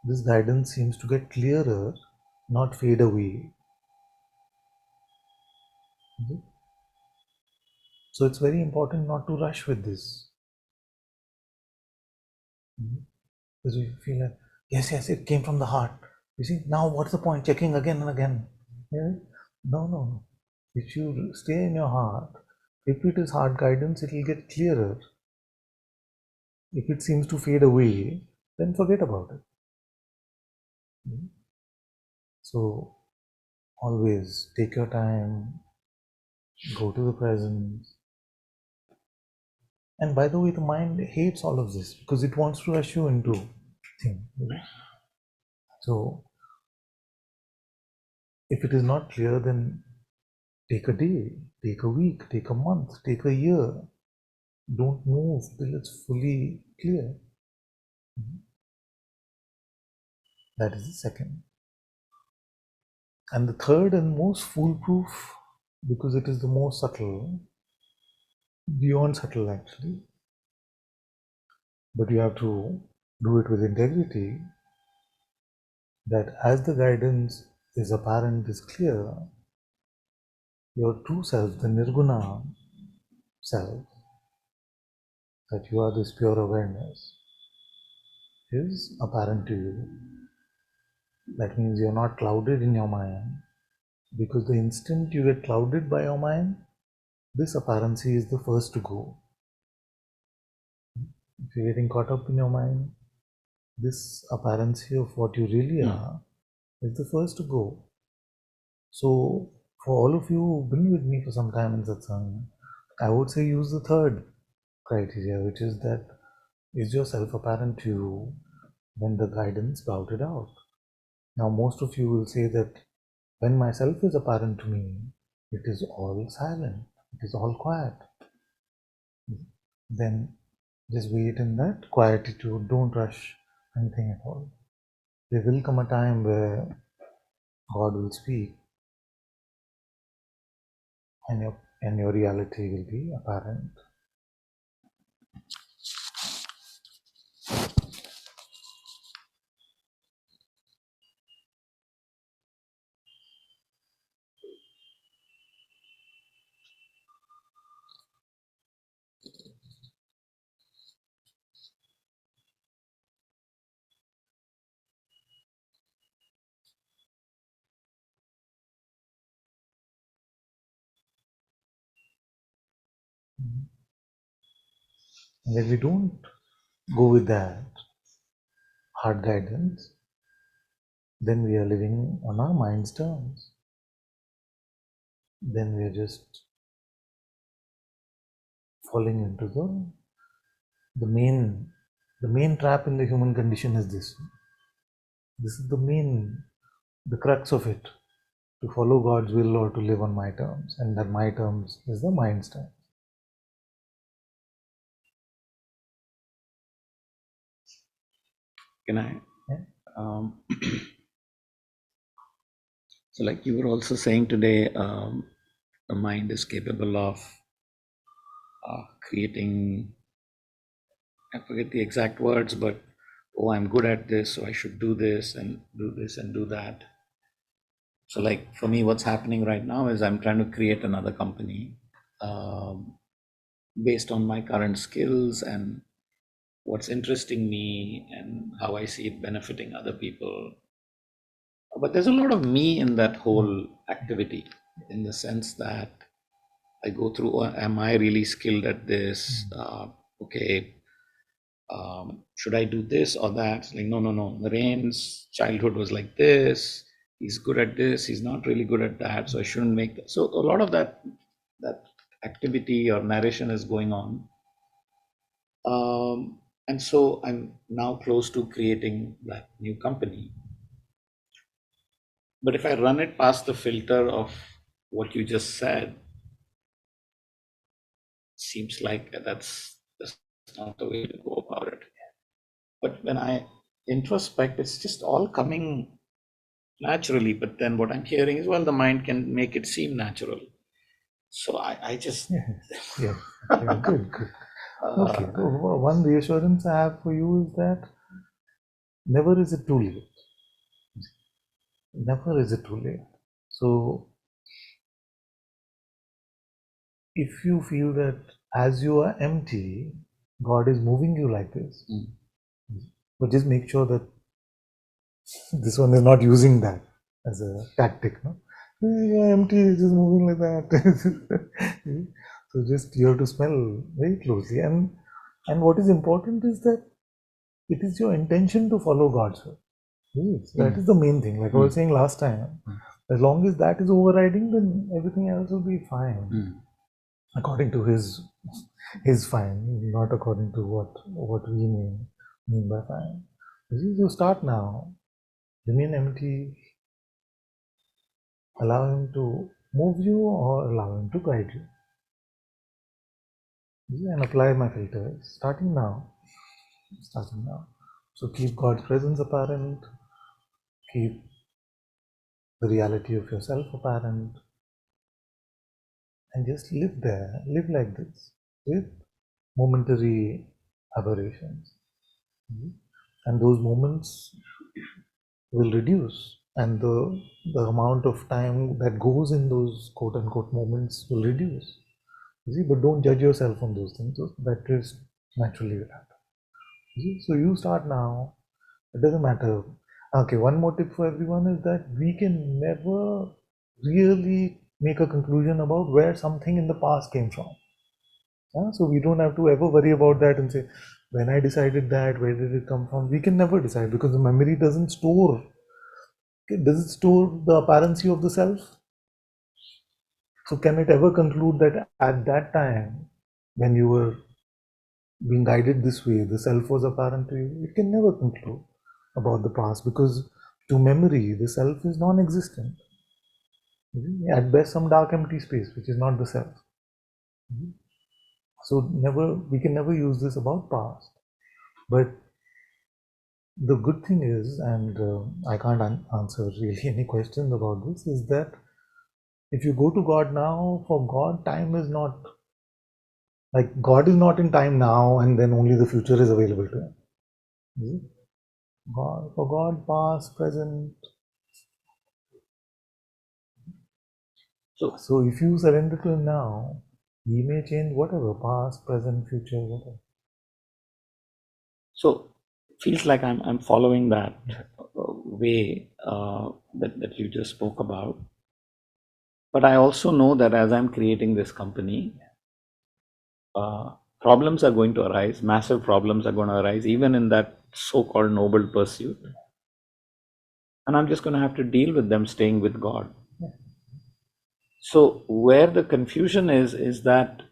this guidance seems to get clearer, not fade away. So it's very important not to rush with this. Because we feel like, yes, it came from the heart. You see, now what's the point checking again and again? Yeah? No. If you stay in your heart, if it is heart guidance, it will get clearer. If it seems to fade away, then forget about it. So always take your time, go to the present. And by the way, the mind hates all of this because it wants to rush you into things. So if it is not clear, then take a day, take a week, take a month, take a year. Don't move till it's fully clear. That is the second. And the third and most foolproof, because it is the most subtle, beyond subtle actually, but you have to do it with integrity, that as the guidance is apparent, is clear, your true self, the Nirguna self, that you are this pure awareness, is apparent to you. That means you're not clouded in your mind, because the instant you get clouded by your mind, this apparency is the first to go. if you're getting caught up in your mind, this apparency of what you really are is the first to go. So, for all of you who've been with me for some time in Satsang, I would say use the third criteria, which is that is yourself apparent to you when the guidance spouted out. Now, most of you will say that when myself is apparent to me, it is all silent, it is all quiet. Then just wait in that quietude, don't rush anything at all. There will come a time where God will speak and your reality will be apparent. And if we don't go with that hard guidance, then we are living on our mind's terms. Then we are just falling into the main trap in the human condition is this. This is the crux of it, to follow God's will or to live on my terms, and that my terms is the mind's terms. Can I? Yeah. So, like you were also saying today, the mind is capable of creating, I forget the exact words, but oh, I'm good at this, so I should do this and do this and do that. So, like for me, what's happening right now is I'm trying to create another company based on my current skills and what's interesting me and how I see it benefiting other people. But there's a lot of me in that whole activity, in the sense that I go through, oh, am I really skilled at this? Okay, should I do this or that? Like, no. Narain's childhood was like this. He's good at this. He's not really good at that. So I shouldn't make that. So a lot of that activity or narration is going on. And so I'm now close to creating that new company. But if I run it past the filter of what you just said, seems like that's not the way to go about it. But when I introspect, it's just all coming naturally. But then what I'm hearing is, well, the mind can make it seem natural. So I just Yeah. Good. Okay. So one reassurance I have for you is that never is it too late. Never is it too late. So if you feel that as you are empty, God is moving you like this, but just make sure that this one is not using that as a tactic. No, you're empty, it's just moving like that. So just you have to smell very closely, and what is important is that it is your intention to follow God's will. Yes, that is the main thing. Like I was saying last time, as long as that is overriding, then everything else will be fine. According to his fine, not according to what we mean by fine. You start now, remain empty, allow him to move you or allow him to guide you. And apply my filters, starting now. So keep God's presence apparent, keep the reality of yourself apparent, and just live there, live like this, with momentary aberrations. And those moments will reduce, and the amount of time that goes in those quote unquote moments will reduce. But don't judge yourself on those things. That is naturally will happen. So you start now. It doesn't matter. Okay, one more tip for everyone is that we can never really make a conclusion about where something in the past came from. So we don't have to ever worry about that and say, When I decided that, where did it come from? We can never decide because the memory doesn't store. Does it store the apparency of the self? So can it ever conclude that at that time, when you were being guided this way, the self was apparent to you? It can never conclude about the past because to memory, the self is non-existent. At best, some dark empty space, which is not the self. So we can never use this about past. But the good thing is, and I can't answer really any questions about this, is that if you go to God now, for God, time is not like God is not in time now, and then only the future is available to him. God, for God, past, present. So if you surrender to him now, he may change whatever, past, present, future, whatever. So feels like I'm following that way that you just spoke about. But I also know that as I'm creating this company, problems are going to arise, massive problems are going to arise, even in that so-called noble pursuit. And I'm just going to have to deal with them staying with God. So where the confusion is that,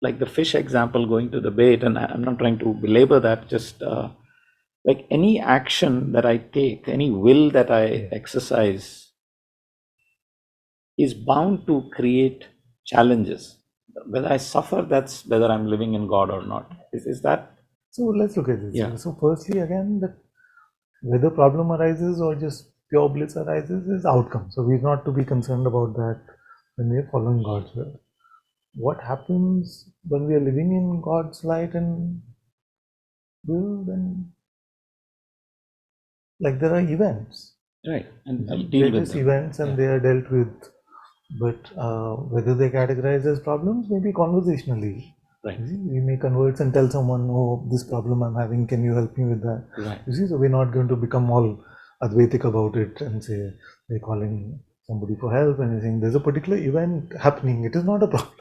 like the fish example going to the bait, and I'm not trying to belabor that, just like any action that I take, any will that I exercise is bound to create challenges. Whether I suffer, that's whether I'm living in God or not. Is that? So let's look at this. Yeah. So firstly, again, that whether problem arises or just pure bliss arises is outcome. So we're not to be concerned about that when we are following God's will. What happens when we are living in God's light and will, then like there are events. Right, and I deal with them. Events and they are dealt with, but whether they categorize as problems, maybe conversationally. Right. We may converse and tell someone, oh, this problem I'm having, can you help me with that? Right. You see, so we're not going to become all Advaitic about it and say they're calling somebody for help and saying there's a particular event happening. It is not a problem.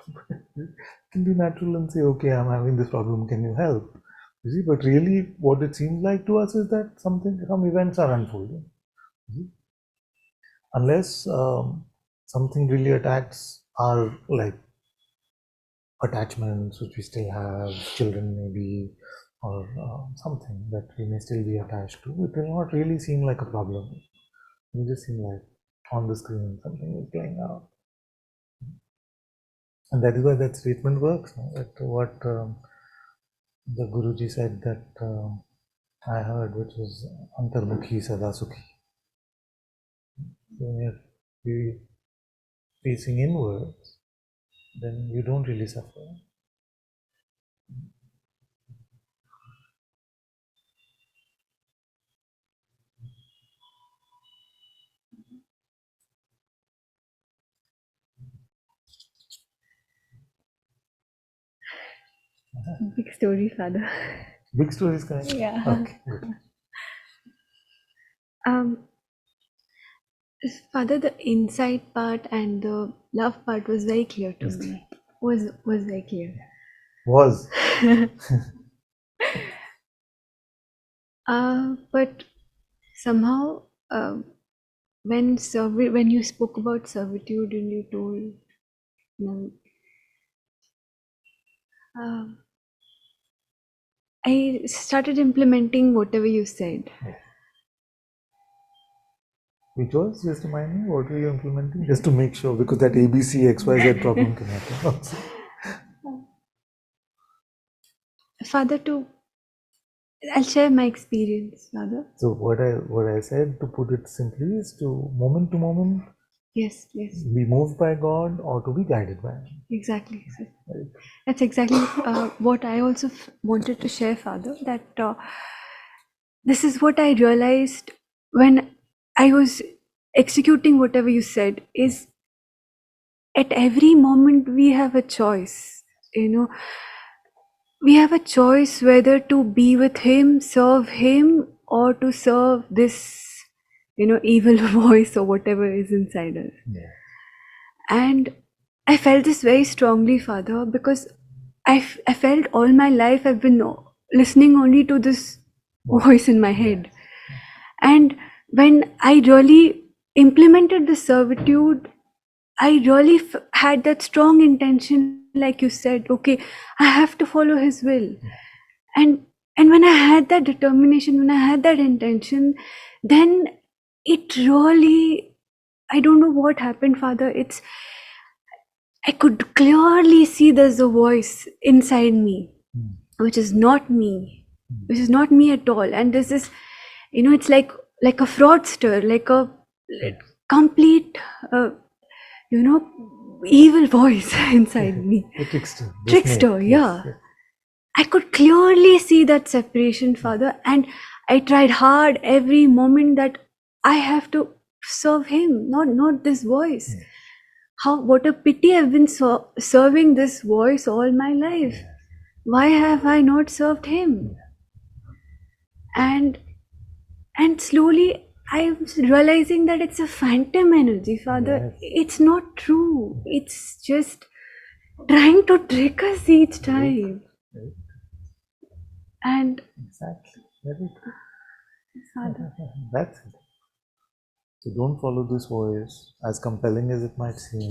It can be natural and say, okay, I'm having this problem, can you help? You see, but really what it seems like to us is that some events are unfolding. Unless something really attacks our like attachments which we still have, children maybe, or something that we may still be attached to, it will not really seem like a problem. It will just seem like on the screen something is playing out. And that is why that statement works. No? That what the Guruji said that I heard, which was Antarmukhi Sada Sukhi. So when you're facing inwards, then you don't really suffer. Big story, Father. Big stories kind. Yeah. Okay. Good. Father, the insight part and the love part was very clear to me. Was very clear. Was. But somehow, when you spoke about servitude and you told, I started implementing whatever you said. Which was, just remind me, what were you implementing? Just to make sure, because that ABC XYZ problem can happen also. Father, I'll share my experience, Father. So what I said, to put it simply, is to moment, Yes. be moved by God or to be guided by Him. Exactly. Right. That's exactly what I also wanted to share, Father, that this is what I realized when I was executing whatever you said, is at every moment we have a choice. We have a choice whether to be with Him, serve Him, or to serve this, evil voice or whatever is inside us. Yeah. And I felt this very strongly, Father, because I felt all my life I've been listening only to this voice in my head. And when I really implemented the servitude, I really had that strong intention, like you said, okay, I have to follow his will. And when I had that determination, when I had that intention, then it really, I don't know what happened, Father. I could clearly see there's a voice inside me, which is not me, which is not me at all. And this is, it's like a fraudster, like a complete, evil voice inside me. A trickster. Trickster, yeah. I could clearly see that separation, Father, and I tried hard every moment that I have to serve him, not this voice. What a pity I've been serving this voice all my life. Why have I not served him? And slowly I was realizing that it's a phantom energy, Father. It's not true. It's just trying to trick us each time. And exactly. Very true. Father, That's it. So don't follow this voice, as compelling as it might seem.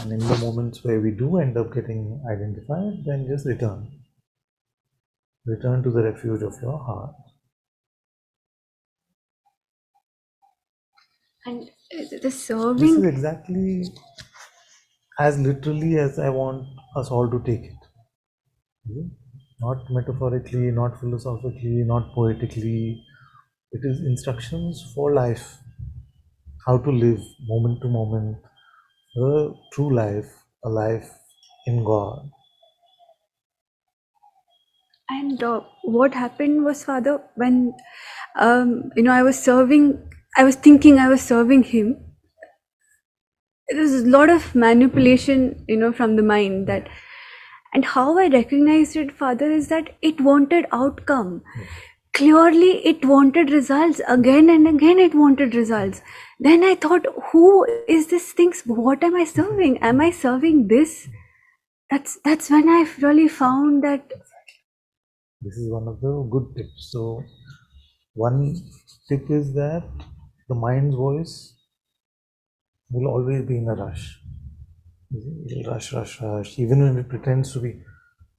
And in the moments where we do end up getting identified, then just return. Return to the refuge of your heart. and the This is serving, exactly as literally as I want us all to take it. Not metaphorically, not philosophically, not poetically. It is instructions for life. How to live moment to moment, a true life, a life in God. and what happened was, Father, when I was thinking I was serving him. There was a lot of manipulation, from the mind that, and how I recognized it, Father, is that it wanted outcome. Clearly, it wanted results. Again and again, it wanted results. Then I thought, who is this thing? What am I serving? Am I serving this? That's when I really found that. This is one of the good tips. So, one tip is that the mind's voice will always be in a rush. It'll rush. Even when it pretends to be,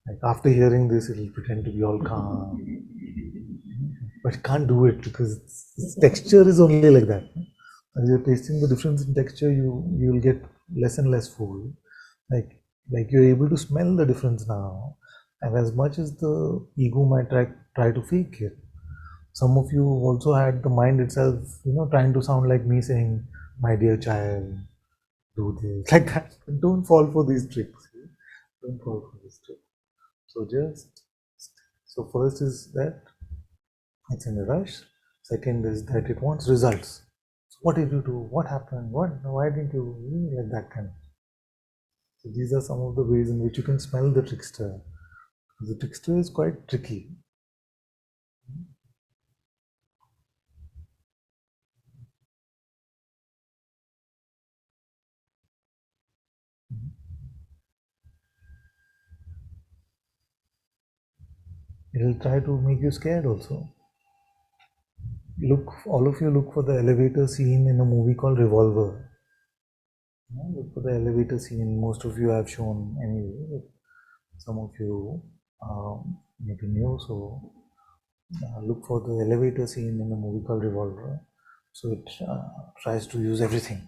like after hearing this, it'll pretend to be all calm. But it can't do it because its texture is only like that. As you're tasting the difference in texture, you'll get less and less full. Like you're able to smell the difference now. And as much as the ego might try to fake it, some of you also had the mind itself, trying to sound like me saying, "My dear child, do this," like that. Don't fall for these tricks. Don't fall for this trick. So first is that it's in a rush. Second is that it wants results. So what did you do? What happened? Why didn't you? Like that kind of. So these are some of the ways in which you can smell the trickster. The trickster is quite tricky. It'll try to make you scared also. All of you look for the elevator scene in a movie called Revolver. Look for the elevator scene. Most of you have shown anyway. But some of you maybe new, so look for the elevator scene in a movie called Revolver. So it tries to use everything.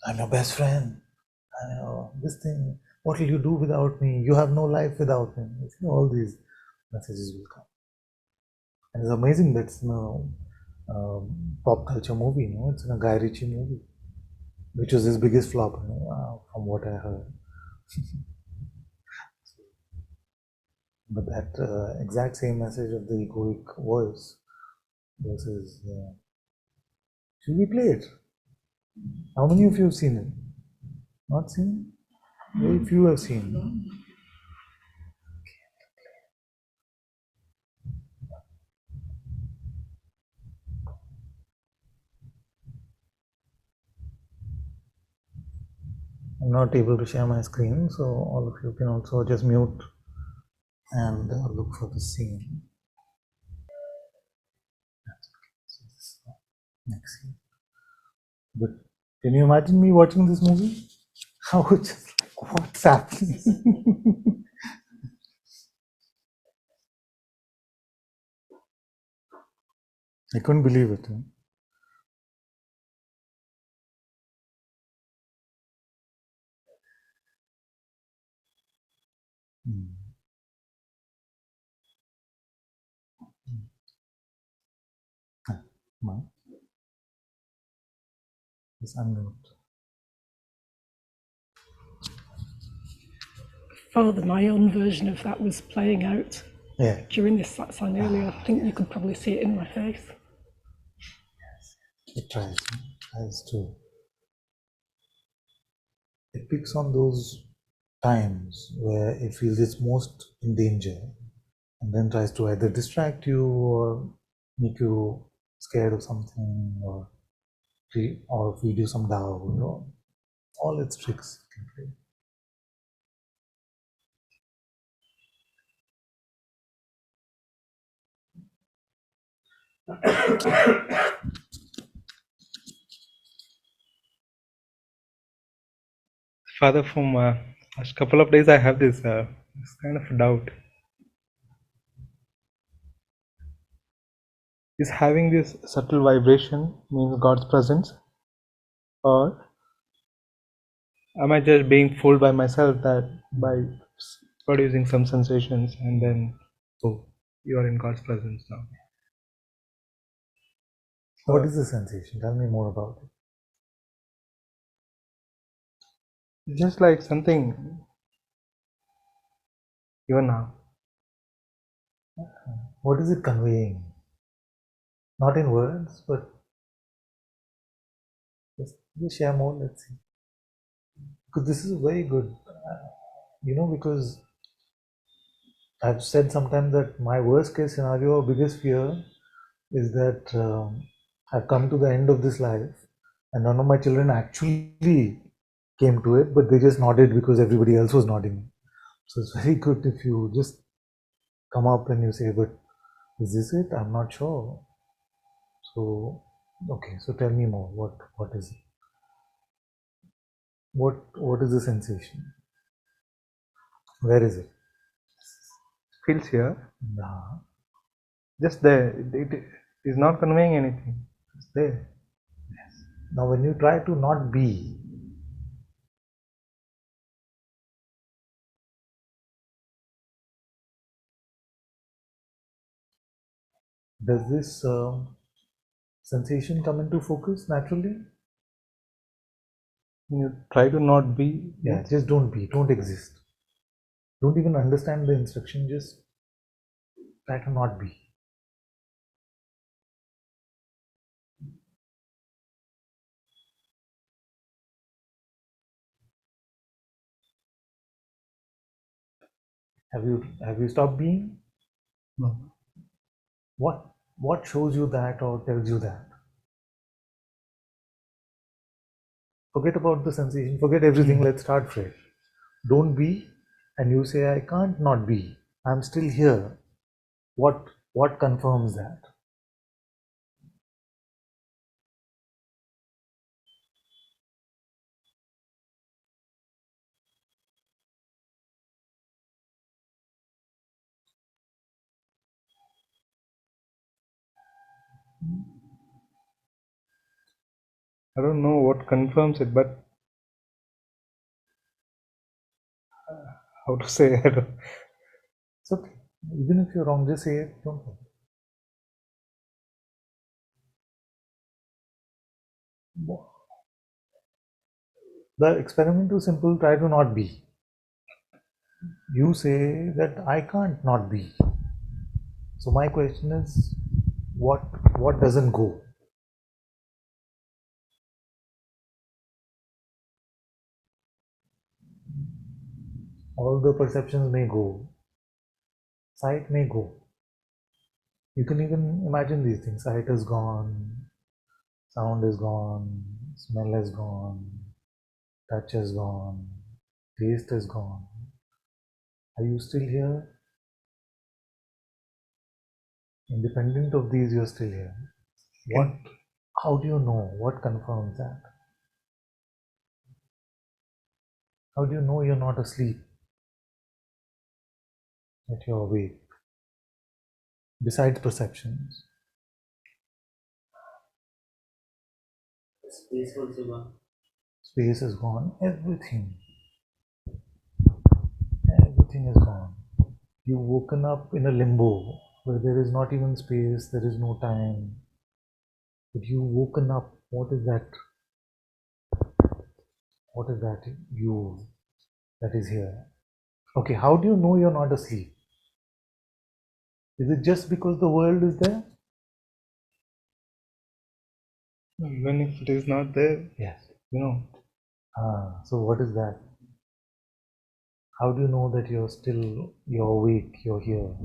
I'm your best friend. This thing. What will you do without me? You have no life without me. All these messages will come. And it's amazing that's in a pop culture movie. It's in a Guy Ritchie movie, which was his biggest flop, from what I heard. But that exact same message of the egoic voice versus. Should we play it? How many of you have seen it? Not seen? Very few have seen. I'm not able to share my screen, so all of you can also just mute and look for the scene. So this is the next scene. But can you imagine me watching this movie? I would just like, what's happening? I couldn't believe it. Yes, I'm Father, my own version of that was playing out Yeah. during this satsang earlier. I think you could probably see it in my face. It tries to. It picks on those times where it feels it's most in danger, and then tries to either distract you or make you scared of something, or feed you some doubt, or all its tricks it can play. Father, from last couple of days, I have this kind of doubt. Is having this subtle vibration means God's presence, or am I just being fooled by myself that by producing some sensations and then, oh, you are in God's presence now? What is the sensation? Tell me more about it. Just like something, even now. What is it conveying? Not in words, but just share more. Let's see. Because this is very good. Because I've said sometimes that my worst case scenario or biggest fear is that I've come to the end of this life and none of my children actually came to it, but they just nodded because everybody else was nodding. So it's very good if you just come up and you say, but is this it? I'm not sure. So, okay, so tell me more. What is it? What is the sensation? Where is it? Feels here, Nah. just there. It is not conveying anything. It's there. Now, when you try to not be, does this sensation come into focus naturally? You try to not be. Yeah, just don't be, don't exist. Don't even understand the instruction, just try to not be. Have you stopped being? No. What shows you that or tells you that? Forget about the sensation, forget everything, let's start fresh. Don't be, and you say, I can't not be. I'm still here. What confirms that? I don't know what confirms it, but how to say it. It's okay. Even if you're wrong, just say it. Don't worry. The experiment is simple, try to not be. You say that I can't not be. So my question is, what doesn't go? All the perceptions may go, sight may go. You can even imagine these things. Sight is gone, sound is gone, smell is gone, touch is gone, taste is gone. Are you still here? Independent of these, you're still here. What? How do you know? What confirms that? How do you know you're not asleep? That you're awake? Besides perceptions. Space also gone. Space is gone. Everything. Everything is gone. You've woken up in a limbo where there is not even space, there is no time. But you've woken up. What is that? What is that you that is here? Okay, how do you know you're not asleep? Is it just because the world is there? Even if it is not there, Yes. So what is that? How do you know that you're awake, you're here?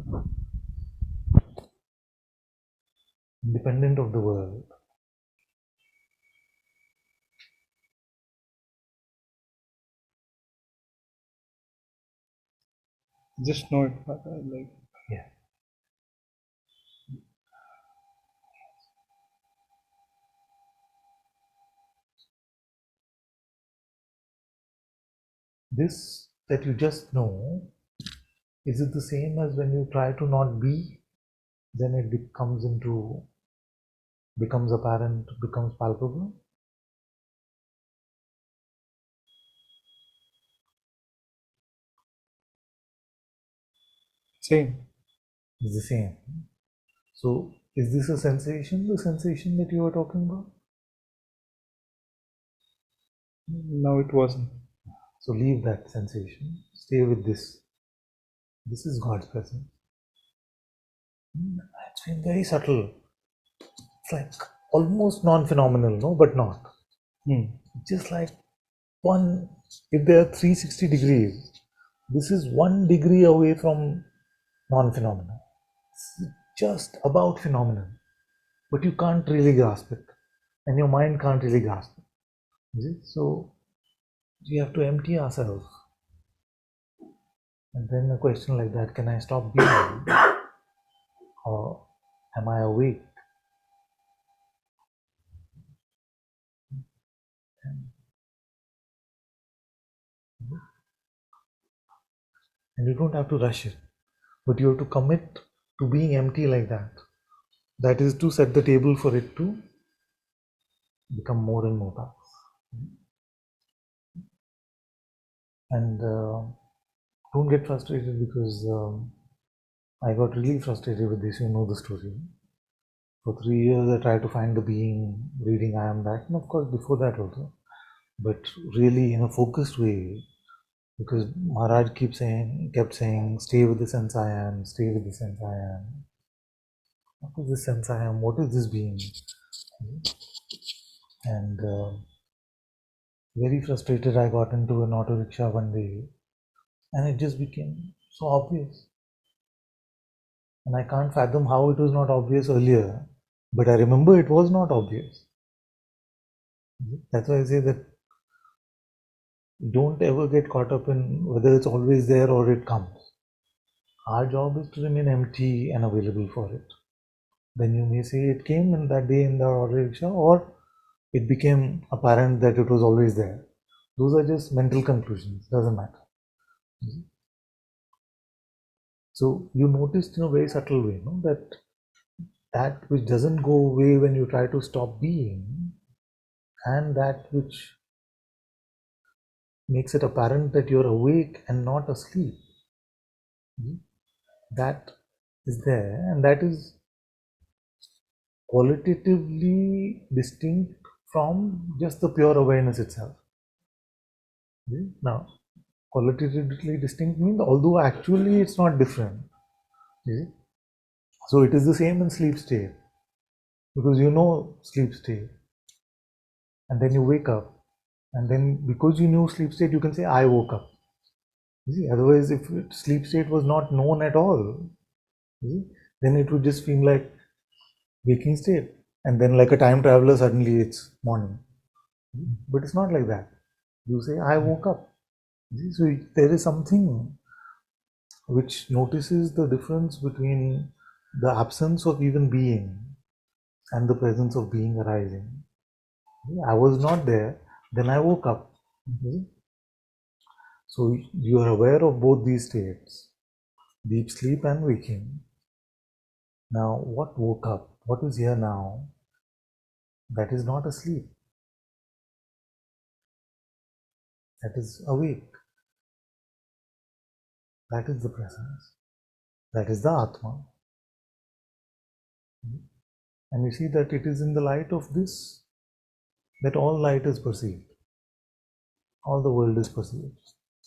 Independent of the world. just know it. Yeah. This that you just know, is it the same as when you try to not be? Then it becomes apparent, becomes palpable? Same. It's the same. So is this a sensation, the sensation that you were talking about? No, it wasn't. So leave that sensation. Stay with this. This is God's presence. It's been very subtle. It's like almost non-phenomenal, no, but not. Just like if there are 360 degrees, this is 1 degree away from non-phenomenal. It's just about phenomenal, but you can't really grasp it, and your mind can't really grasp it. So we have to empty ourselves. And then a question like that, can I stop being? Or am I awake? And you don't have to rush it, but you have to commit to being empty like that. That is to set the table for it to become more and more powerful. And don't get frustrated, because I got really frustrated with this. You know the story. For 3 years I tried to find the being, reading I Am That, and of course before that also, but really in a focused way, because Maharaj kept saying, stay with the sense I am, stay with the sense I am. What is this sense I am? What is this being? And very frustrated, I got into an auto rickshaw one day, and it just became so obvious. And I can't fathom how it was not obvious earlier, but I remember it was not obvious. That's why I say that don't ever get caught up in whether it's always there or it comes. Our job is to remain empty and available for it. Then you may say it came in that day in the auto rickshaw, or it became apparent that it was always there. Those are just mental conclusions, doesn't matter. So you noticed in a very subtle way, no, that which doesn't go away when you try to stop being, and that which makes it apparent that you're awake and not asleep, that is there, and that is qualitatively distinct from just the pure awareness itself. Now, qualitatively distinct means although actually it's not different. So it is the same in sleep state, because you know sleep state, and then you wake up, and then because you knew sleep state, you can say I woke up. Otherwise, if sleep state was not known at all, then it would just feel like waking state, and then like a time traveler, suddenly it's morning. But it's not like that. You say, I woke up. So there is something which notices the difference between the absence of even being and the presence of being arising. I was not there, then I woke up. So you are aware of both these states, deep sleep and waking. Now, what woke up? What is here now? That is not asleep. That is awake. That is the presence. That is the Atma. And you see that it is in the light of this that all light is perceived. All the world is perceived.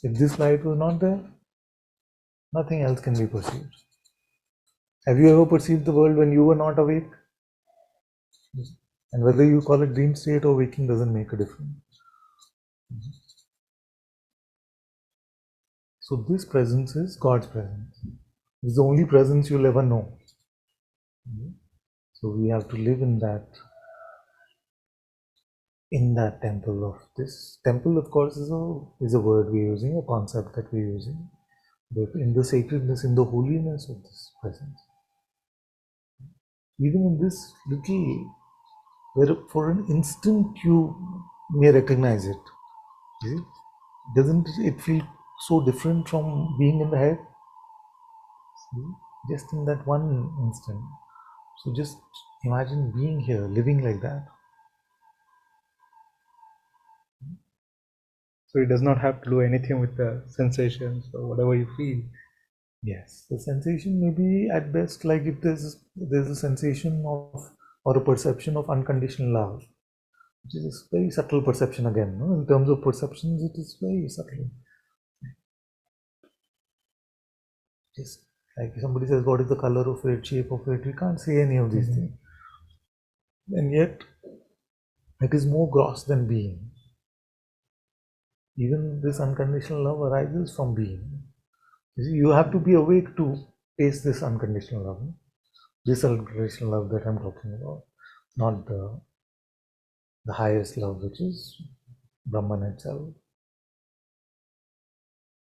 If this light was not there, nothing else can be perceived. Have you ever perceived the world when you were not awake? And whether you call it dream state or waking doesn't make a difference. So this presence is God's presence. It's the only presence you'll ever know. So we have to live in that temple of this. Temple, of course, is a word we're using, a concept that we're using. But in the sacredness, in the holiness of this presence, even in this little, where for an instant you may recognize it, you see? Doesn't it feel so different from being in the head? See? Just in that one instant. So just imagine being here, living like that. So it does not have to do anything with the sensations or whatever you feel. Yes, the sensation may be at best like if there's a sensation of or a perception of unconditional love, which is a very subtle perception again. No? In terms of perceptions, it is very subtle. Just like if somebody says, what is the color of it, shape of it, we can't say any of these things. And yet, it is more gross than being. Even this unconditional love arises from being. You see, you have to be awake to taste this unconditional love. No? This unconditional love that I'm talking about, not the highest love, which is Brahman itself.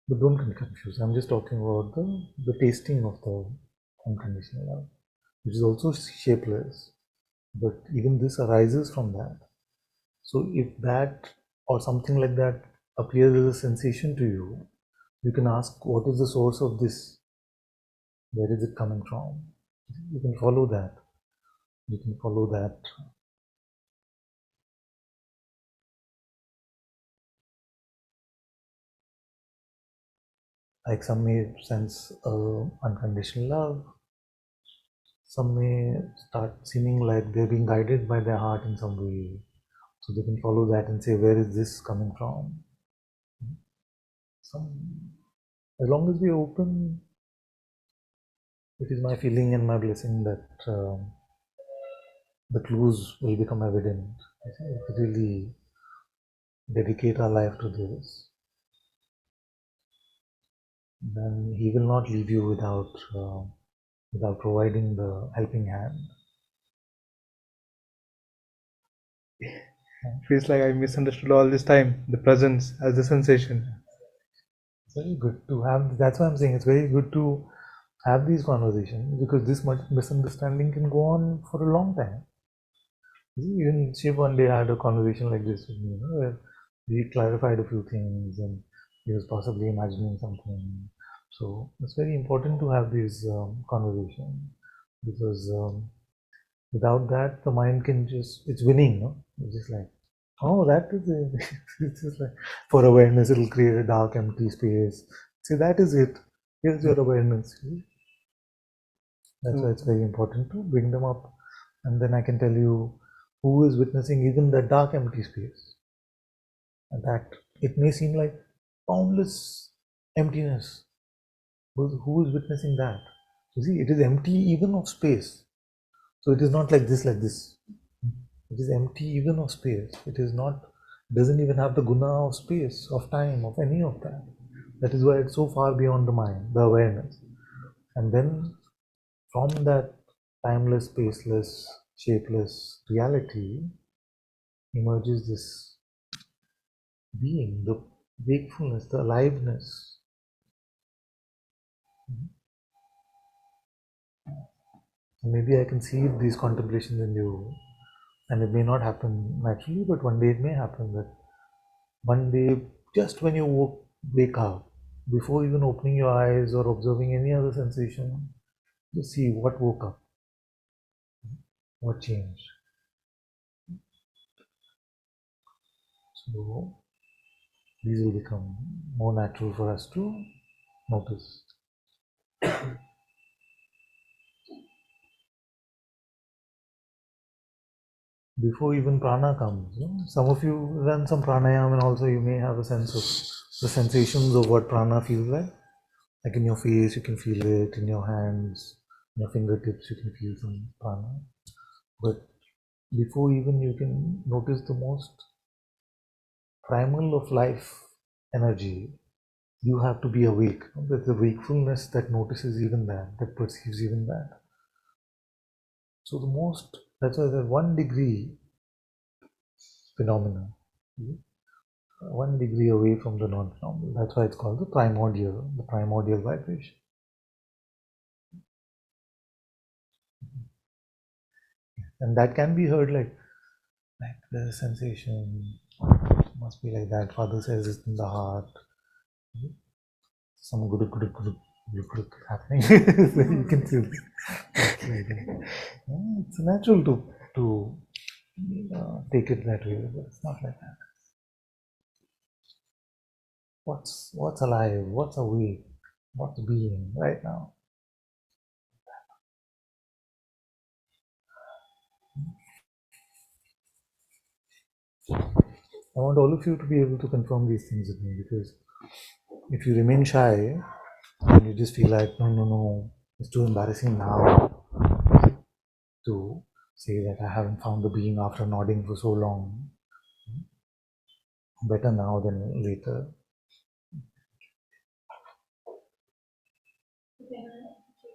But don't get confused. I'm just talking about the tasting of the unconditional love, which is also shapeless. But even this arises from that. So if that or something like that appears as a sensation to you, you can ask, what is the source of this? Where is it coming from? You can follow that. You can follow that. Like some may sense unconditional love. Some may start seeming like they're being guided by their heart in some way. So they can follow that and say, where is this coming from? As long as we open, it is my feeling and my blessing that the clues will become evident. If we really dedicate our life to this, then He will not leave you without providing the helping hand. It feels like I misunderstood all this time the presence as the sensation. It's very good to have. That's why I'm saying it's very good to have these conversations, because this misunderstanding can go on for a long time. Even Shiv one day had a conversation like this with me, where we clarified a few things and he was possibly imagining something. So it's very important to have these conversations, because without that, the mind can it's winning, no? It's just like, oh, that is it. It's just like, for awareness, it'll create a dark, empty space. See, that is it. Here's your awareness. That's why it's very important to bring them up. And then I can tell you who is witnessing even that dark, empty space. And that it may seem like boundless emptiness. Who is witnessing that? You see, it is empty even of space. So it is not like this, like this. It is empty even of space. It is not, doesn't even have the guna of space, of time, of any of that. That is why it's so far beyond the mind, the awareness. And then from that timeless, spaceless, shapeless reality emerges this being, the wakefulness, the aliveness. Maybe I can see these contemplations in you, and it may not happen naturally, but one day it may happen that one day, just when you wake up, before even opening your eyes or observing any other sensation, just see what woke up, what changed. So these will become more natural for us to notice. Before even prana comes, some of you run some pranayama and also you may have a sense of the sensations of what prana feels like. Like in your face, you can feel it, in your hands, in your fingertips, you can feel some prana. But before even you can notice the most primal of life energy, you have to be awake. There's the wakefulness that notices even that perceives even that. So that's why the 1 degree phenomena, 1 degree away from the non-phenomenal. That's why it's called the primordial vibration. And that can be heard like the sensation must be like that. Father says it's in the heart. Some good happening. So you can feel it. It's natural to take it that way, but it's not like that. What's alive? What's awake? What's being right now? I want all of you to be able to confirm these things with me, because if you remain shy and you just feel like no, it's too embarrassing now to say that I haven't found the being after nodding for so long. Better now than later.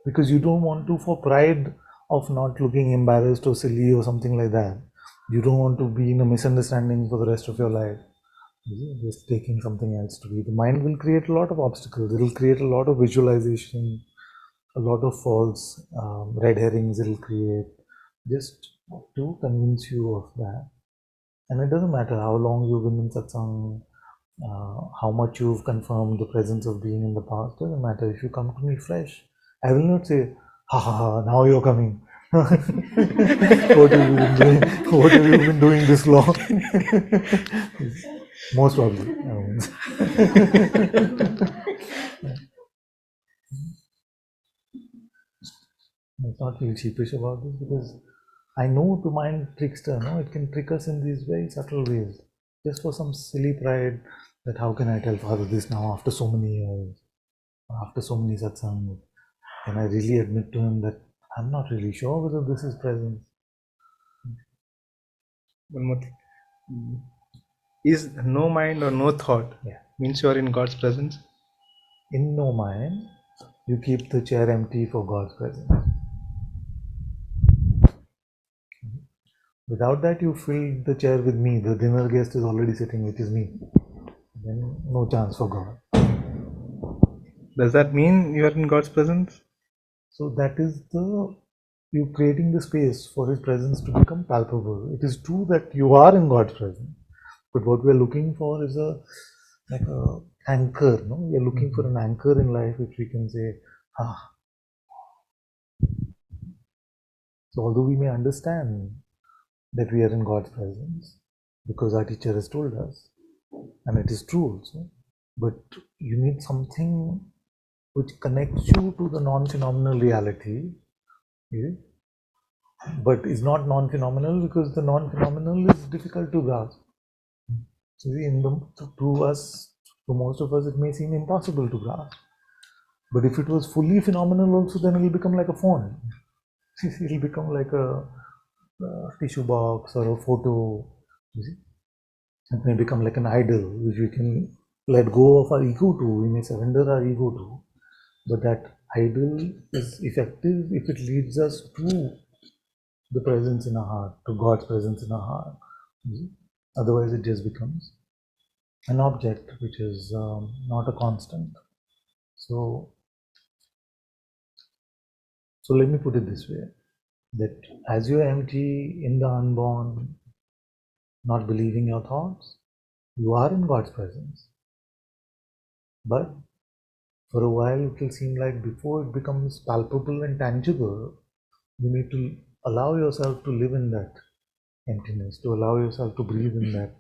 Because you don't want to, for pride of not looking embarrassed or silly or something like that, you don't want to be in a misunderstanding for the rest of your life. Just taking something else to be. The mind will create a lot of obstacles. It will create a lot of visualization, a lot of false red herrings it will create, just to convince you of that. And it doesn't matter how long you've been in satsang, how much you've confirmed the presence of being in the past, doesn't matter. If you come to me fresh, I will not say, ha ha ha, now you're coming. What have you been doing? What have you been doing this long? Most probably. Let's not feel sheepish about this, because I know the mind trickster, no? It can trick us in these very subtle ways, just for some silly pride that how can I tell Father this now after so many years, after so many satsang? Can I really admit to him that I'm not really sure whether this is presence? One more thing. Is no mind or no thought means you are in God's presence? In no mind, you keep the chair empty for God's presence. Without that, you fill the chair with me. The dinner guest is already sitting, which is me. Then no chance for God. Does that mean you are in God's presence? So that is you creating the space for His presence to become palpable. It is true that you are in God's presence, but what we are looking for is like a anchor. No, we are looking for an anchor in life which we can say, ah. So although we may understand that we are in God's presence because our teacher has told us, and it is true also, but you need something which connects you to the non-phenomenal reality, but is not non-phenomenal, because the non-phenomenal is difficult to grasp. See, to most of us, it may seem impossible to grasp. But if it was fully phenomenal also, then it will become like a phone. It will become like a tissue box or a photo. You see? It may become like an idol, which we can let go of our ego to. We may surrender our ego to. But that idol is effective if it leads us to the presence in our heart, to God's presence in our heart. Otherwise, it just becomes an object which is not a constant. So let me put it this way, that as you're empty in the unborn, not believing your thoughts, you are in God's presence. But for a while it will seem like before it becomes palpable and tangible, you need to allow yourself to live in that emptiness, to allow yourself to breathe in that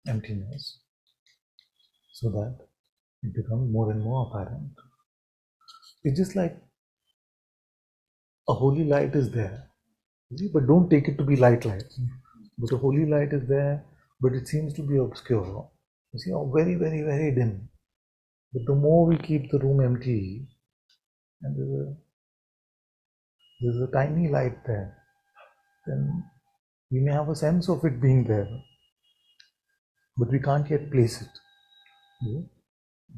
emptiness, so that it becomes more and more apparent. It's just like a holy light is there, but don't take it to be light. But a holy light is there, but it seems to be obscure. You see, very, very, very dim. But the more we keep the room empty, and there's a tiny light there, then we may have a sense of it being there, but we can't yet place it. Yeah?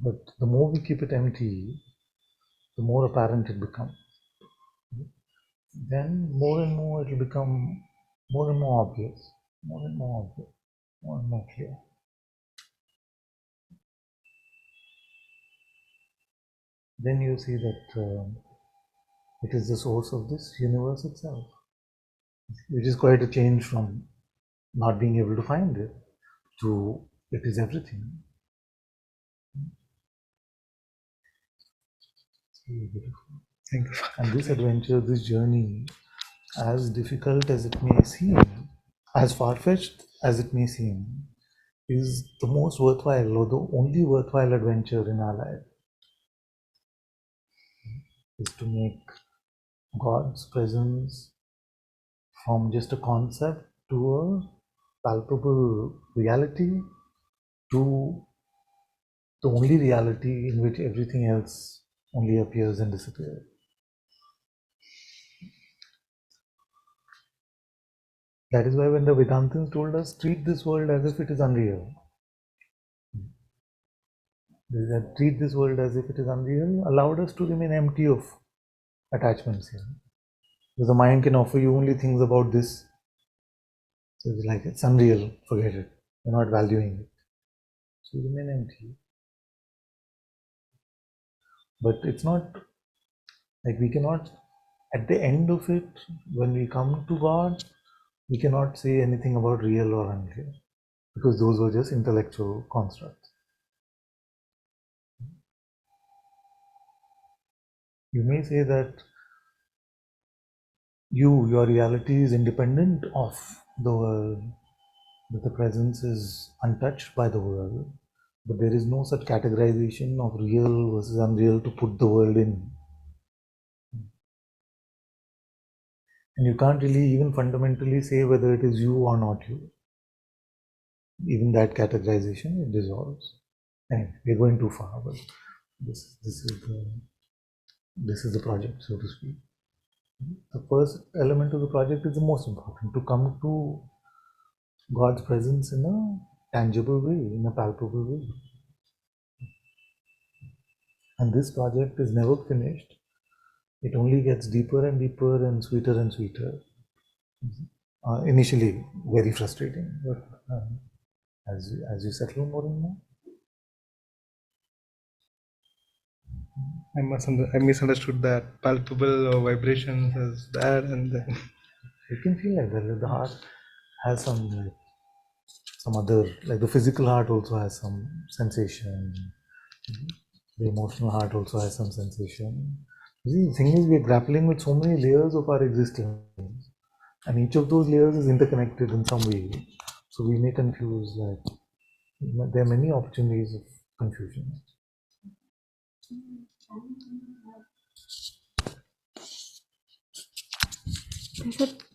But the more we keep it empty, the more apparent it becomes. Then more and more it will become more and more obvious, more and more obvious, more and more clear. Then you see that it is the source of this universe itself, which is quite a change from not being able to find it to it is everything. It's really beautiful. Thank you. And this adventure, this journey, as difficult as it may seem, as far-fetched as it may seem, is the most worthwhile or the only worthwhile adventure in our life, is to make God's presence from just a concept to a palpable reality, to the only reality in which everything else only appears and disappears. That is why when the Vedantins told us, treat this world as if it is unreal. They said, treat this world as if it is unreal, allowed us to remain empty of attachments here. Because the mind can offer you only things about this. So it's like, it's unreal, forget it. You're not valuing it. So you remain empty. But it's not like we cannot, at the end of it, when we come to God, we cannot say anything about real or unreal, because those were just intellectual constructs. You may say that your reality is independent of the world, that the presence is untouched by the world, but there is no such categorization of real versus unreal to put the world in. And you can't really even fundamentally say whether it is you or not you. Even that categorization, it dissolves. Anyway, we're going too far, but this is the project, so to speak. The first element of the project is the most important, to come to God's presence in a tangible way, in a palpable way. And this project is never finished. It only gets deeper and deeper and sweeter and sweeter. Initially, very frustrating, but as you settle more and more. I misunderstood that palpable vibrations as that, and then You can feel like that. The heart has some other, like the physical heart also has some sensation. The emotional heart also has some sensation. You see, the thing is, we are grappling with so many layers of our existence, and each of those layers is interconnected in some way. So we may confuse. Like there are many opportunities of confusion.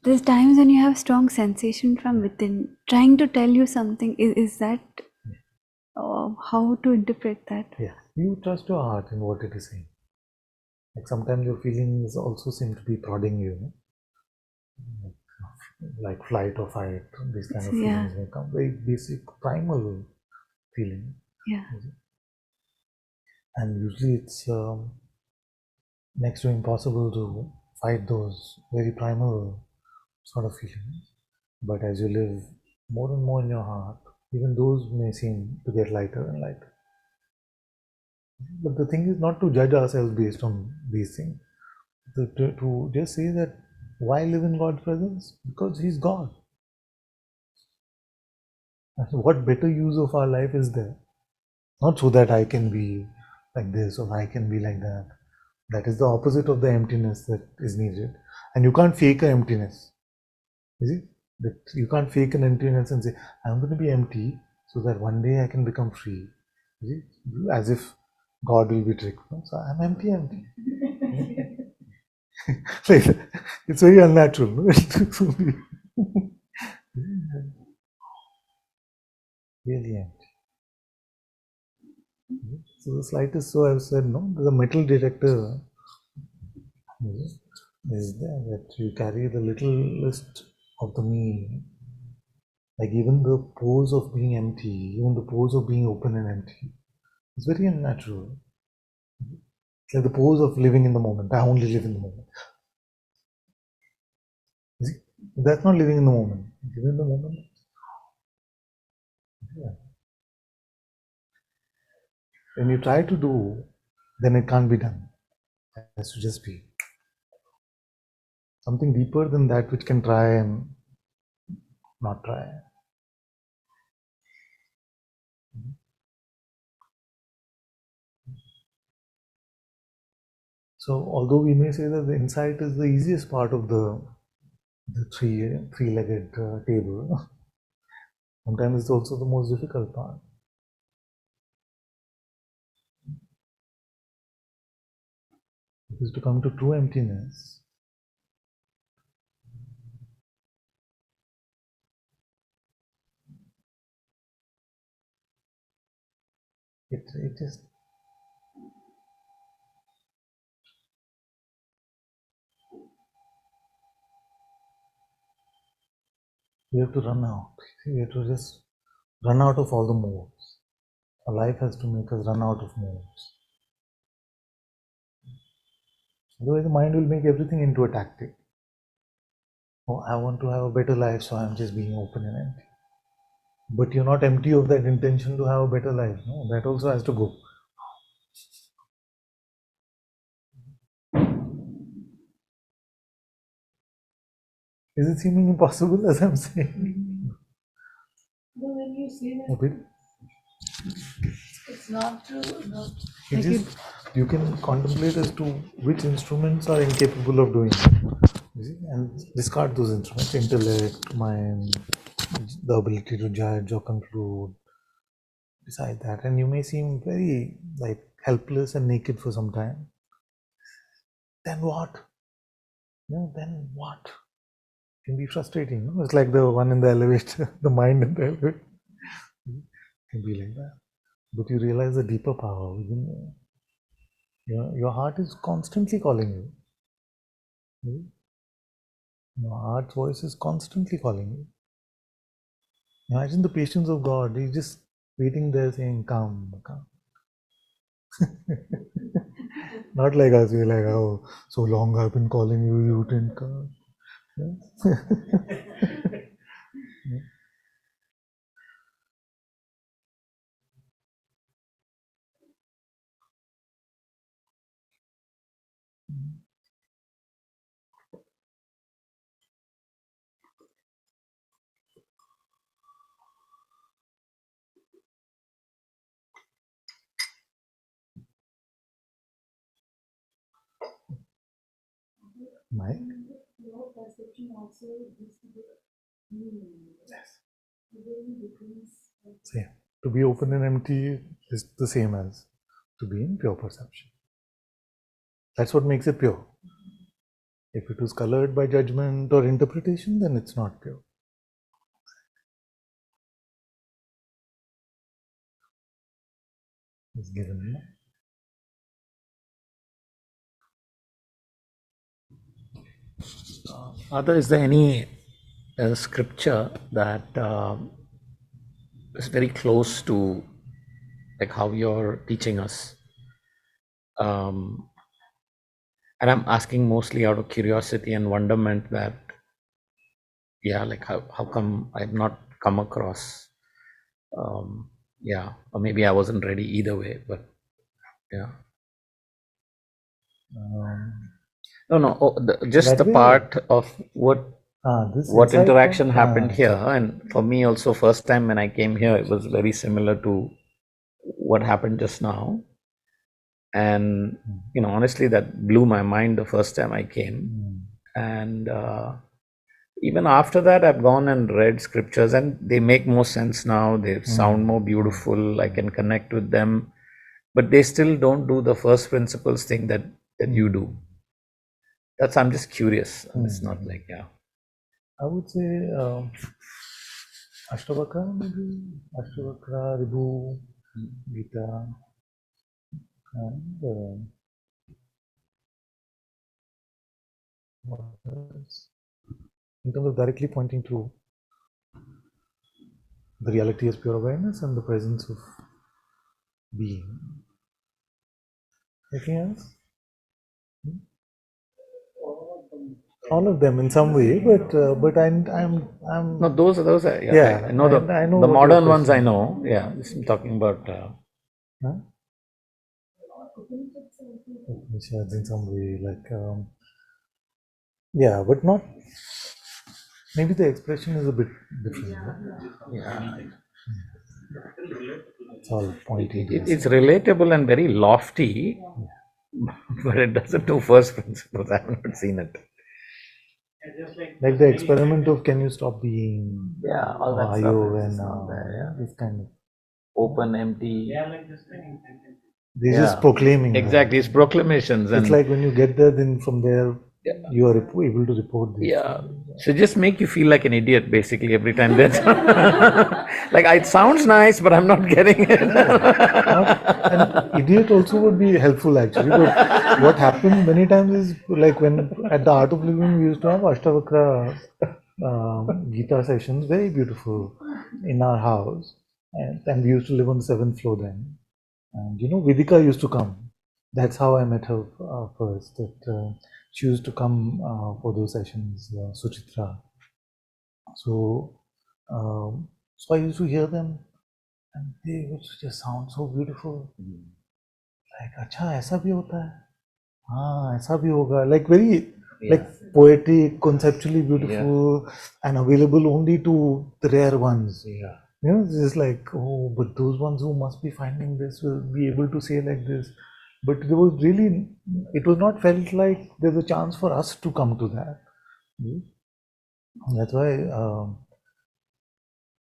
There's times when you have strong sensation from within, trying to tell you something. Is that how to interpret that? Yeah, you trust your heart in what it is saying. Like sometimes your feelings also seem to be prodding you, like flight or fight. These kind of feelings may come. Very basic, primal feeling. Yeah. And usually it's next to impossible to fight those very primal sort of feelings. But as you live more and more in your heart, even those may seem to get lighter and lighter. But the thing is not to judge ourselves based on these things. To just say that why live in God's presence? Because He's God. And what better use of our life is there? Not so that I can be like this or I can be like that. That is the opposite of the emptiness that is needed. And you can't fake an emptiness. You see? That you can't fake an emptiness and say, I'm going to be empty so that one day I can become free. You see? As if God will be tricked. So I'm empty. It's very unnatural. Really empty. So the slightest, so I've said, no, the metal detector is there, that you carry the littlest of the me. Like even the pose of being empty, even the pose of being open and empty, it's very unnatural. It's like the pose of living in the moment. I only live in the moment. You see? That's not living in the moment. Living in the moment. Yeah. When you try to do, then it can't be done. It has to just be something deeper than that which can try and not try. So although we may say that the insight is the easiest part of the three-legged table, sometimes it's also the most difficult part. Because to come to true emptiness, it just we have to run out. We have to just run out of all the modes. Our life has to make us run out of modes. Otherwise, the mind will make everything into a tactic. Oh, I want to have a better life, so I'm just being open and empty. But you're not empty of that intention to have a better life. No, that also has to go. Is it seeming impossible as I'm saying? But when you say that, Okay. it's not true. You can contemplate as to which instruments are incapable of doing it. You see? And discard those instruments: intellect, mind, the ability to judge or conclude. Beside that, and you may seem very like helpless and naked for some time. Then what? No, then what? It can be frustrating. No? It's like the one in the elevator, the mind in the elevator. It can be like that. But you realize the deeper power within you. Your heart is constantly calling you. Your heart's voice is constantly calling you. Imagine the patience of God. He's just waiting there saying, come, come. Not like us, we're like, oh, so long I've been calling you, you didn't come. Mike? Your perception also gives the meaning. Yes. The way you decrease. Same. To be open and empty is the same as to be in pure perception. That's what makes it pure. If it was colored by judgment or interpretation, then it's not pure. It's given. Other, is there any scripture that is very close to like how you're teaching us? And I'm asking mostly out of curiosity and wonderment that, yeah, like how come I've not come across Yeah, or maybe I wasn't ready either way, but yeah. No. Just the part of what interaction happened here, and for me also, first time when I came here, it was very similar to what happened just now. And honestly, that blew my mind the first time I came. And even after that, I've gone and read scriptures, and they make more sense now. They sound more beautiful. I can connect with them, but they still don't do the first principles thing that you do. I'm just curious. It's not like, yeah. I would say Ashtavakra, maybe Ashtavakra, Ribhu, Gita, and what else? In terms of directly pointing to the reality as pure awareness and the presence of being. Anything else? All of them in some way, but I'm No, those are yeah. I know I know the what your modern ones. I question is. know. Yeah, I'm talking about. Huh? Upanishads in some way, like yeah, but not. Maybe the expression is a bit different. Yeah, it's all pointing. It's relatable and very lofty, but it doesn't do first principles. I have not seen it. Like the experiment of can you stop being? Yeah, all that stuff is not there. This kind of Open, empty. they're just proclaiming. Exactly, it's proclamations. It's And like when you get there, then from there you are able to report this. yeah, so just make you feel like an idiot basically every time that like it sounds nice, but I'm not getting it. An idiot also would be helpful actually. But what happened many times is like when at the Art of Living we used to have Ashtavakra Gita sessions, very beautiful in our house, and we used to live on the 7th floor then. And Vidika used to come. That's how I met her first. That she used to come for those sessions, Suchitra. So, so I used to hear them, and they would just sound so beautiful. Like, अच्छा ऐसा भी होता है? हाँ, ऐसा भी होगा. Like very, like poetic, conceptually beautiful, and available only to the rare ones. Yeah. It's just like, oh, but those ones who must be finding this will be able to say like this. But there was really, it was not felt like there's a chance for us to come to that. That's why,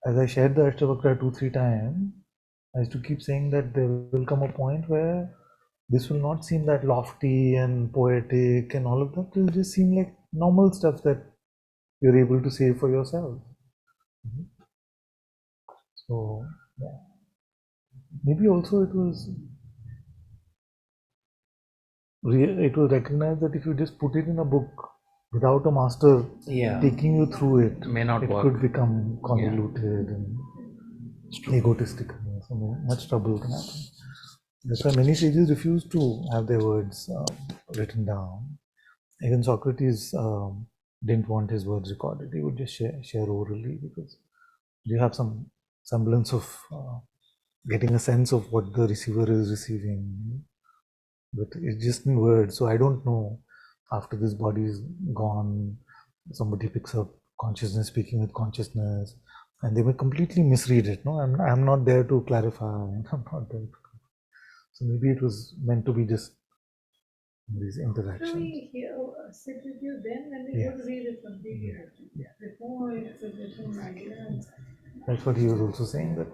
as I shared the Ashtavakra 2-3 times, I used to keep saying that there will come a point where this will not seem that lofty and poetic and all of that. It will just seem like normal stuff that you're able to say for yourself. So, yeah. Maybe also it was recognized that if you just put it in a book without a master taking you through it, may not work. Could become convoluted and egotistical. So much trouble can happen. That's why many sages refuse to have their words written down. Even Socrates didn't want his words recorded. He would just share orally because you have some semblance of getting a sense of what the receiver is receiving. But it's just in words. So I don't know, after this body is gone, somebody picks up consciousness speaking with consciousness, and they may completely misread it. No, I'm not there to clarify. I'm not there. So maybe it was meant to be just these interactions. So we sit with you then when we go to read it completely. Before it's just an idea. That's what he was also saying, that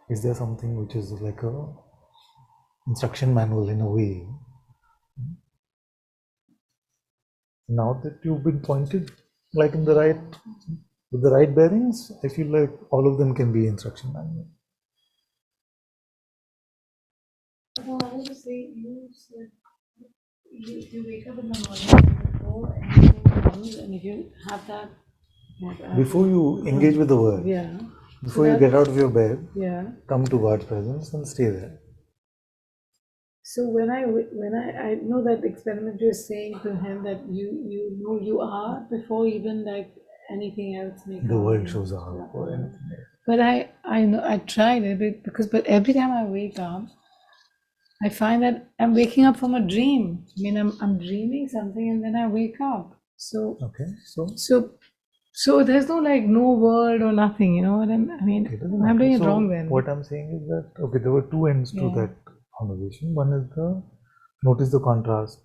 is there something which is like a instruction manual in a way. Now that you've been pointed like in the right, with the right bearings, I feel like all of them can be instruction manual. No, I want to say you said you wake up in the morning and before anything comes, and if you have that. Before you engage with the world, before you get out of your bed, come to God's presence and stay there. So when I know that experiment you're saying to him that you know you are before even like anything else may come. The world shows up or anything else. But I know I tried it but every time I wake up, I find that I'm waking up from a dream. I mean, I'm dreaming something and then I wake up. So Okay, so there's no like no word or nothing. You know what I mean? it doesn't I'm matter. doing it So wrong then. what I'm saying is that okay, there were two ends to Yeah. that conversation. One is the notice the contrast.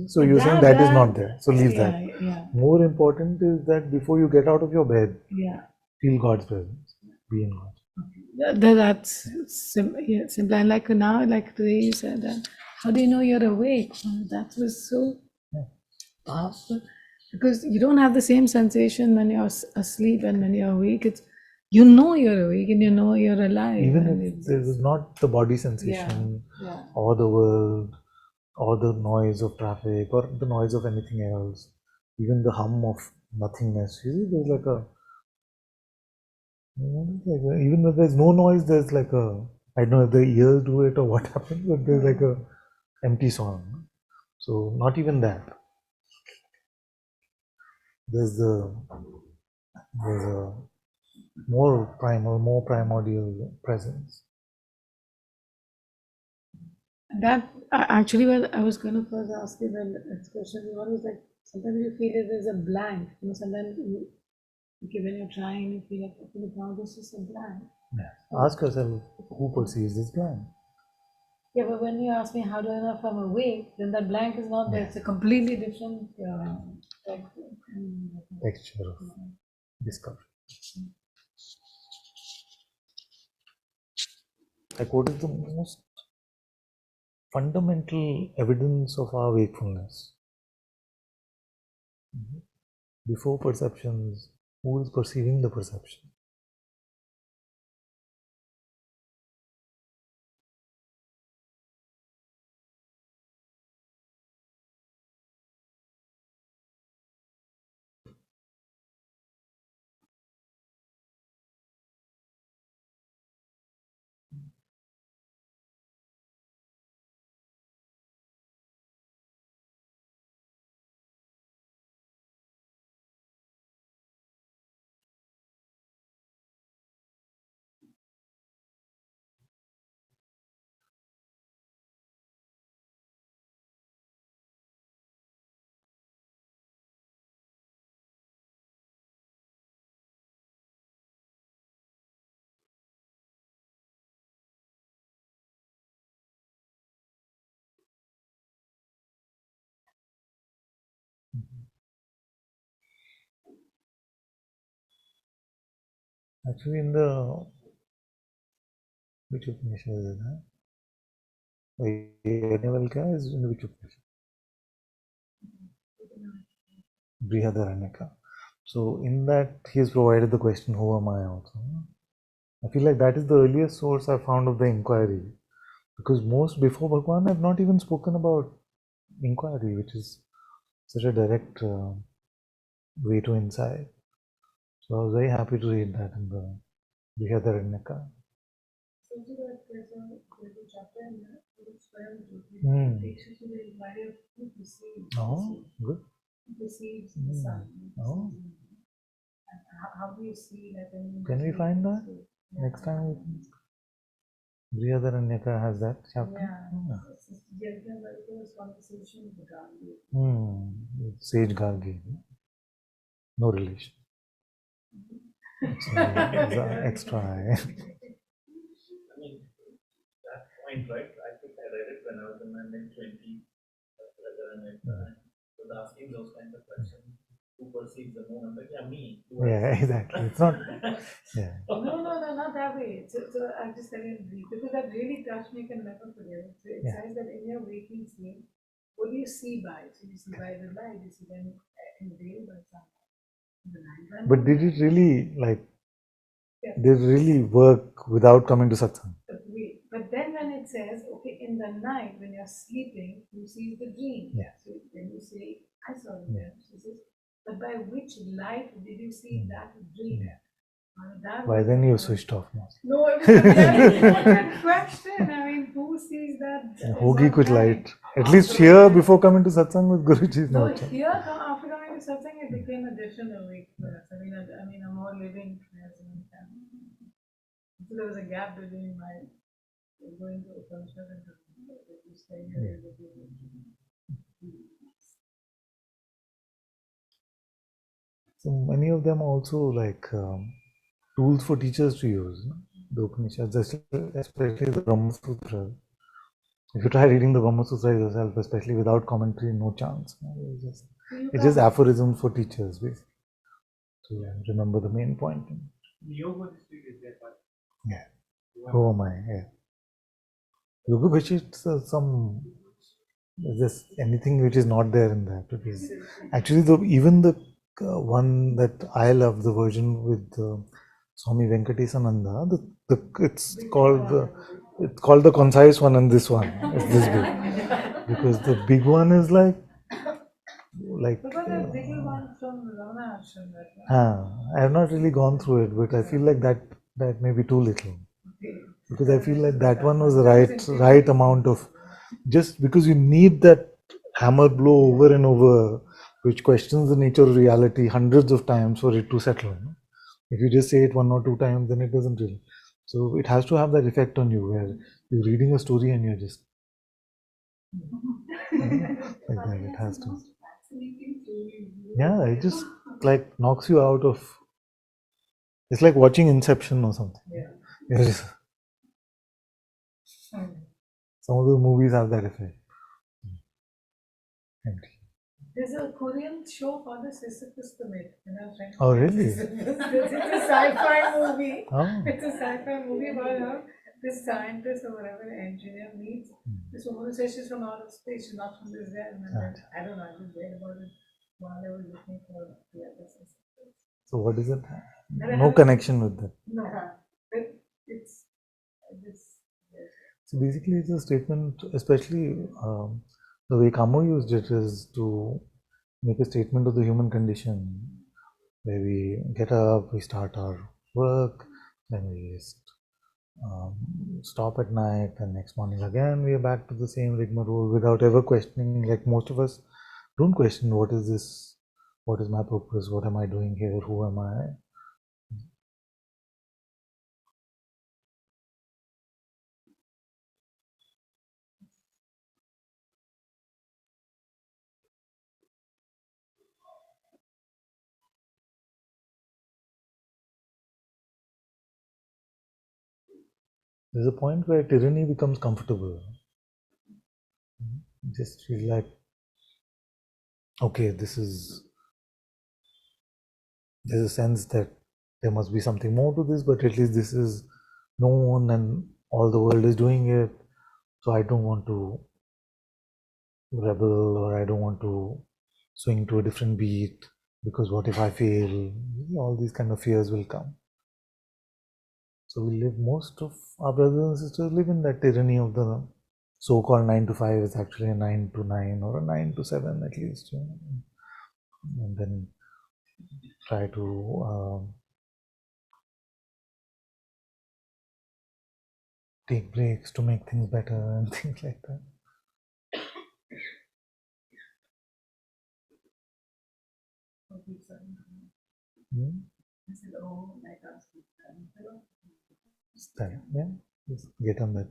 So But you're saying that is not there. So leave that. Yeah. More important is that before you get out of your bed, Yeah. feel God's presence. Be in God. That's simple. And like now, like today you said that, how do you know you're awake? That was so powerful because you don't have the same sensation when you're asleep and when you're awake. It's you know you're awake and you know you're alive. Even and if it's there is just- not the body sensation yeah. or the world or the noise of traffic or the noise of anything else, even the hum of nothingness, you see, there's like a even when there's no noise, there's like a, I don't know if the ears do it or what happens, but there's like a empty song. So not even that. There's a more primal, more primordial presence. That actually, what I was going to first ask you the next question. One was like sometimes you feel it is a blank. You know, sometimes you, okay, when you're trying, you feel like okay, now this is a blank. Yeah. Ask yourself who perceives this blank. Yeah, but when you ask me how do I know if I'm awake, then that blank is not there. It's a completely different Texture of discovery. Like what is the most fundamental evidence of our wakefulness? Before perceptions, who is perceiving the perception? Actually, in the which Upanishad is it? Yajnavalkya is in the which Upanishad? Brihadaranyaka. So in that he has provided the question, who am I also? I feel like that is the earliest source I found of the inquiry. Because most before Bhagwan have not even spoken about inquiry, which is such a direct way to insight. So I was very happy to read that in the Brihadaranyaka. Oh, good. Oh. How do you see that? Can we find that next time? Brihadaranyaka has that chapter. Sage Gargi. No relation. It's extra. I mean, that point, right? I think I read it when I was in my mid-20s. Was asking those kinds of questions. Who perceives the moon? I'm like, yeah, me. Yeah, exactly. It's not. Yeah. No, not that way. So I'm just telling you brief because that really touched me. Can never forget it. So it says that in your waking sleep, what do you see by? So you see by the light. You see them in the day by sunlight. But did it really did it really work without coming to satsang? But then when it says, okay, in the night when you're sleeping, you see the dream. Yeah. So then you say, I saw the dream. So says, but by which light did you see that dream? Yeah. By then you switched off now. No, it was a very important question. I mean, who sees that? Hogi kuch light. At least here before coming to satsang with Guruji. No, here after coming to satsang, it became a different awake for us. I mean, a more living presence. So there was a gap between my going to Upanishad and staying here. So many of them also like tools for teachers to use. No? The Upanishads, especially the Brahma Sutra. If you try reading the Brahma Sutra yourself, especially without commentary, no chance. No? It's just aphorisms for teachers, basically. So yeah, remember the main point. Yoga district is there, but Yeah. Oh my, yeah. Yoga Bhashit, some is just anything which is not there in that. Because actually, even the one that I love, the version with Swami Venkatesananda, it's called the concise one, and this one is this big, because the big one is like the bigger one from Ramana Ashram, I have not really gone through it, but I feel like that may be too little, because I feel like that one was the right amount of, just because you need that hammer blow over and over, which questions the nature of reality hundreds of times for it to settle. No? If you just say it one or two times, then it doesn't really. So it has to have that effect on you, where you're reading a story and you're just like that. It has to. Yeah, it just like knocks you out of. It's like watching Inception or something. You're just, some of the movies have that effect. Empty. There's a Korean show called The Sisyphus the Myth. Oh, really? It's a sci-fi movie. Oh. It's a sci-fi movie about how this scientist or whatever engineer meets this woman who says she's from outer space, she's not from this realm. And then, I don't know, I just read about it while I was looking for the other Sisyphus. So what is it? No connection with that. No, but it's this. So basically, it's a statement, especially the way Kamo used it is to make a statement of the human condition, where we get up, we start our work, then we just stop at night, and next morning again we are back to the same rigmarole without ever questioning. Like most of us don't question, what is this, what is my purpose, what am I doing here, who am I. There's a point where tyranny becomes comfortable. Just feel like, okay, there's a sense that there must be something more to this, but at least this is known and all the world is doing it. So I don't want to rebel, or I don't want to swing to a different beat, because what if I fail? All these kind of fears will come. So we live, most of our brothers and sisters live in that tyranny of the so-called 9 to 5 is actually a 9 to 9 or a 9 to 7 at least. And then try to take breaks to make things better and things like that. Yeah, just get on that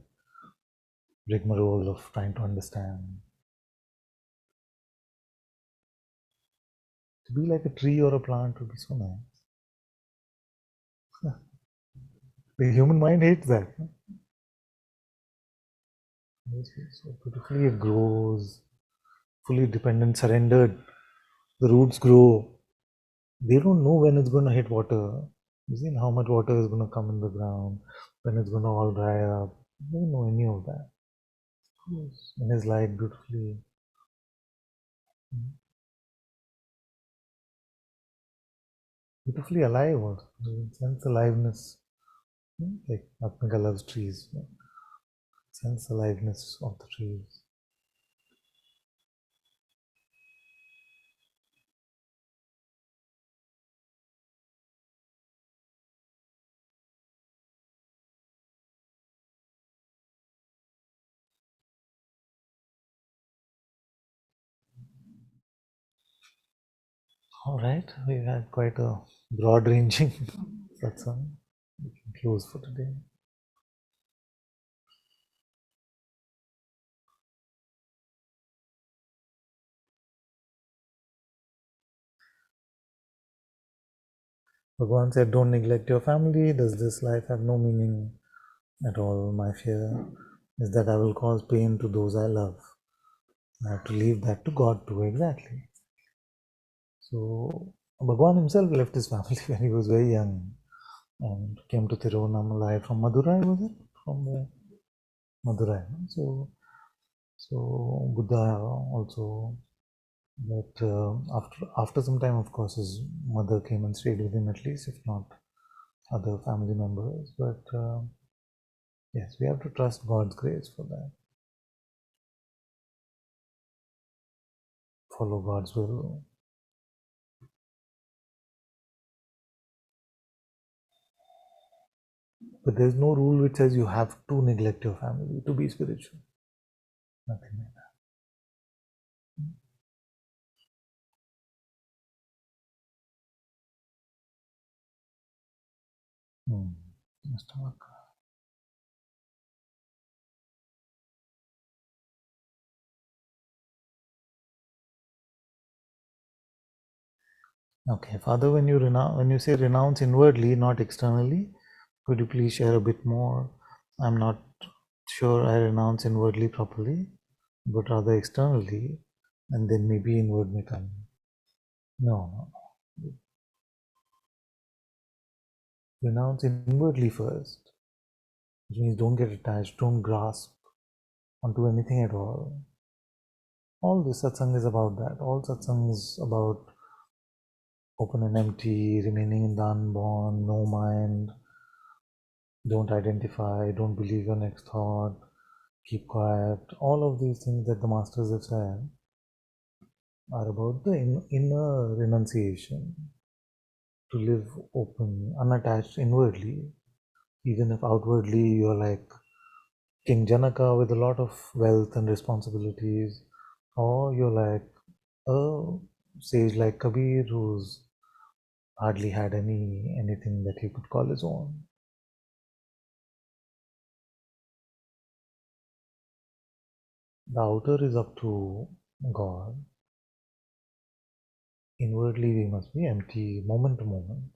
rigmarole of trying to understand. To be like a tree or a plant would be so nice. The human mind hates that. So beautifully it grows, fully dependent, surrendered. The roots grow. They don't know when it's going to hit water. You see how much water is going to come in the ground, when it's going to all dry up. They don't know any of that. In his light, beautifully alive also. Sense aliveness. Like Atmika loves trees. Sense aliveness of the trees. All right, we had quite a broad ranging satsang. we can close for today. Bhagavan said, don't neglect your family. Does this life have no meaning at all? My fear is that I will cause pain to those I love. I have to leave that to God too, exactly. So, Bhagavan himself left his family when he was very young and came to Tiruvannamalai from Madurai, was it? From Madurai. So Buddha also, but after some time, of course, his mother came and stayed with him at least, if not other family members. But yes, we have to trust God's grace for that. Follow God's will. But there's no rule which says you have to neglect your family to be spiritual. Nothing like that. Mr. Waka. Okay, Father, when you say renounce inwardly, not externally, could you please share a bit more? I'm not sure I renounce inwardly properly, but rather externally, and then maybe inward may come. No. Renounce inwardly first, which means don't get attached, don't grasp onto anything at all. All this satsang is about that. All satsang is about open and empty, remaining in the unborn, no mind, don't identify, don't believe your next thought, keep quiet. All of these things that the masters have said are about the inner renunciation, to live open, unattached inwardly, even if outwardly you're like King Janaka with a lot of wealth and responsibilities, or you're like a sage like Kabir who's hardly had anything that he could call his own. The outer is up to God. Inwardly we must be empty moment to moment.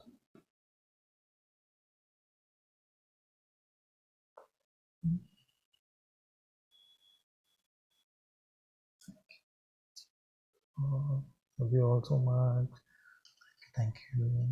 Love you all so much. Thank you.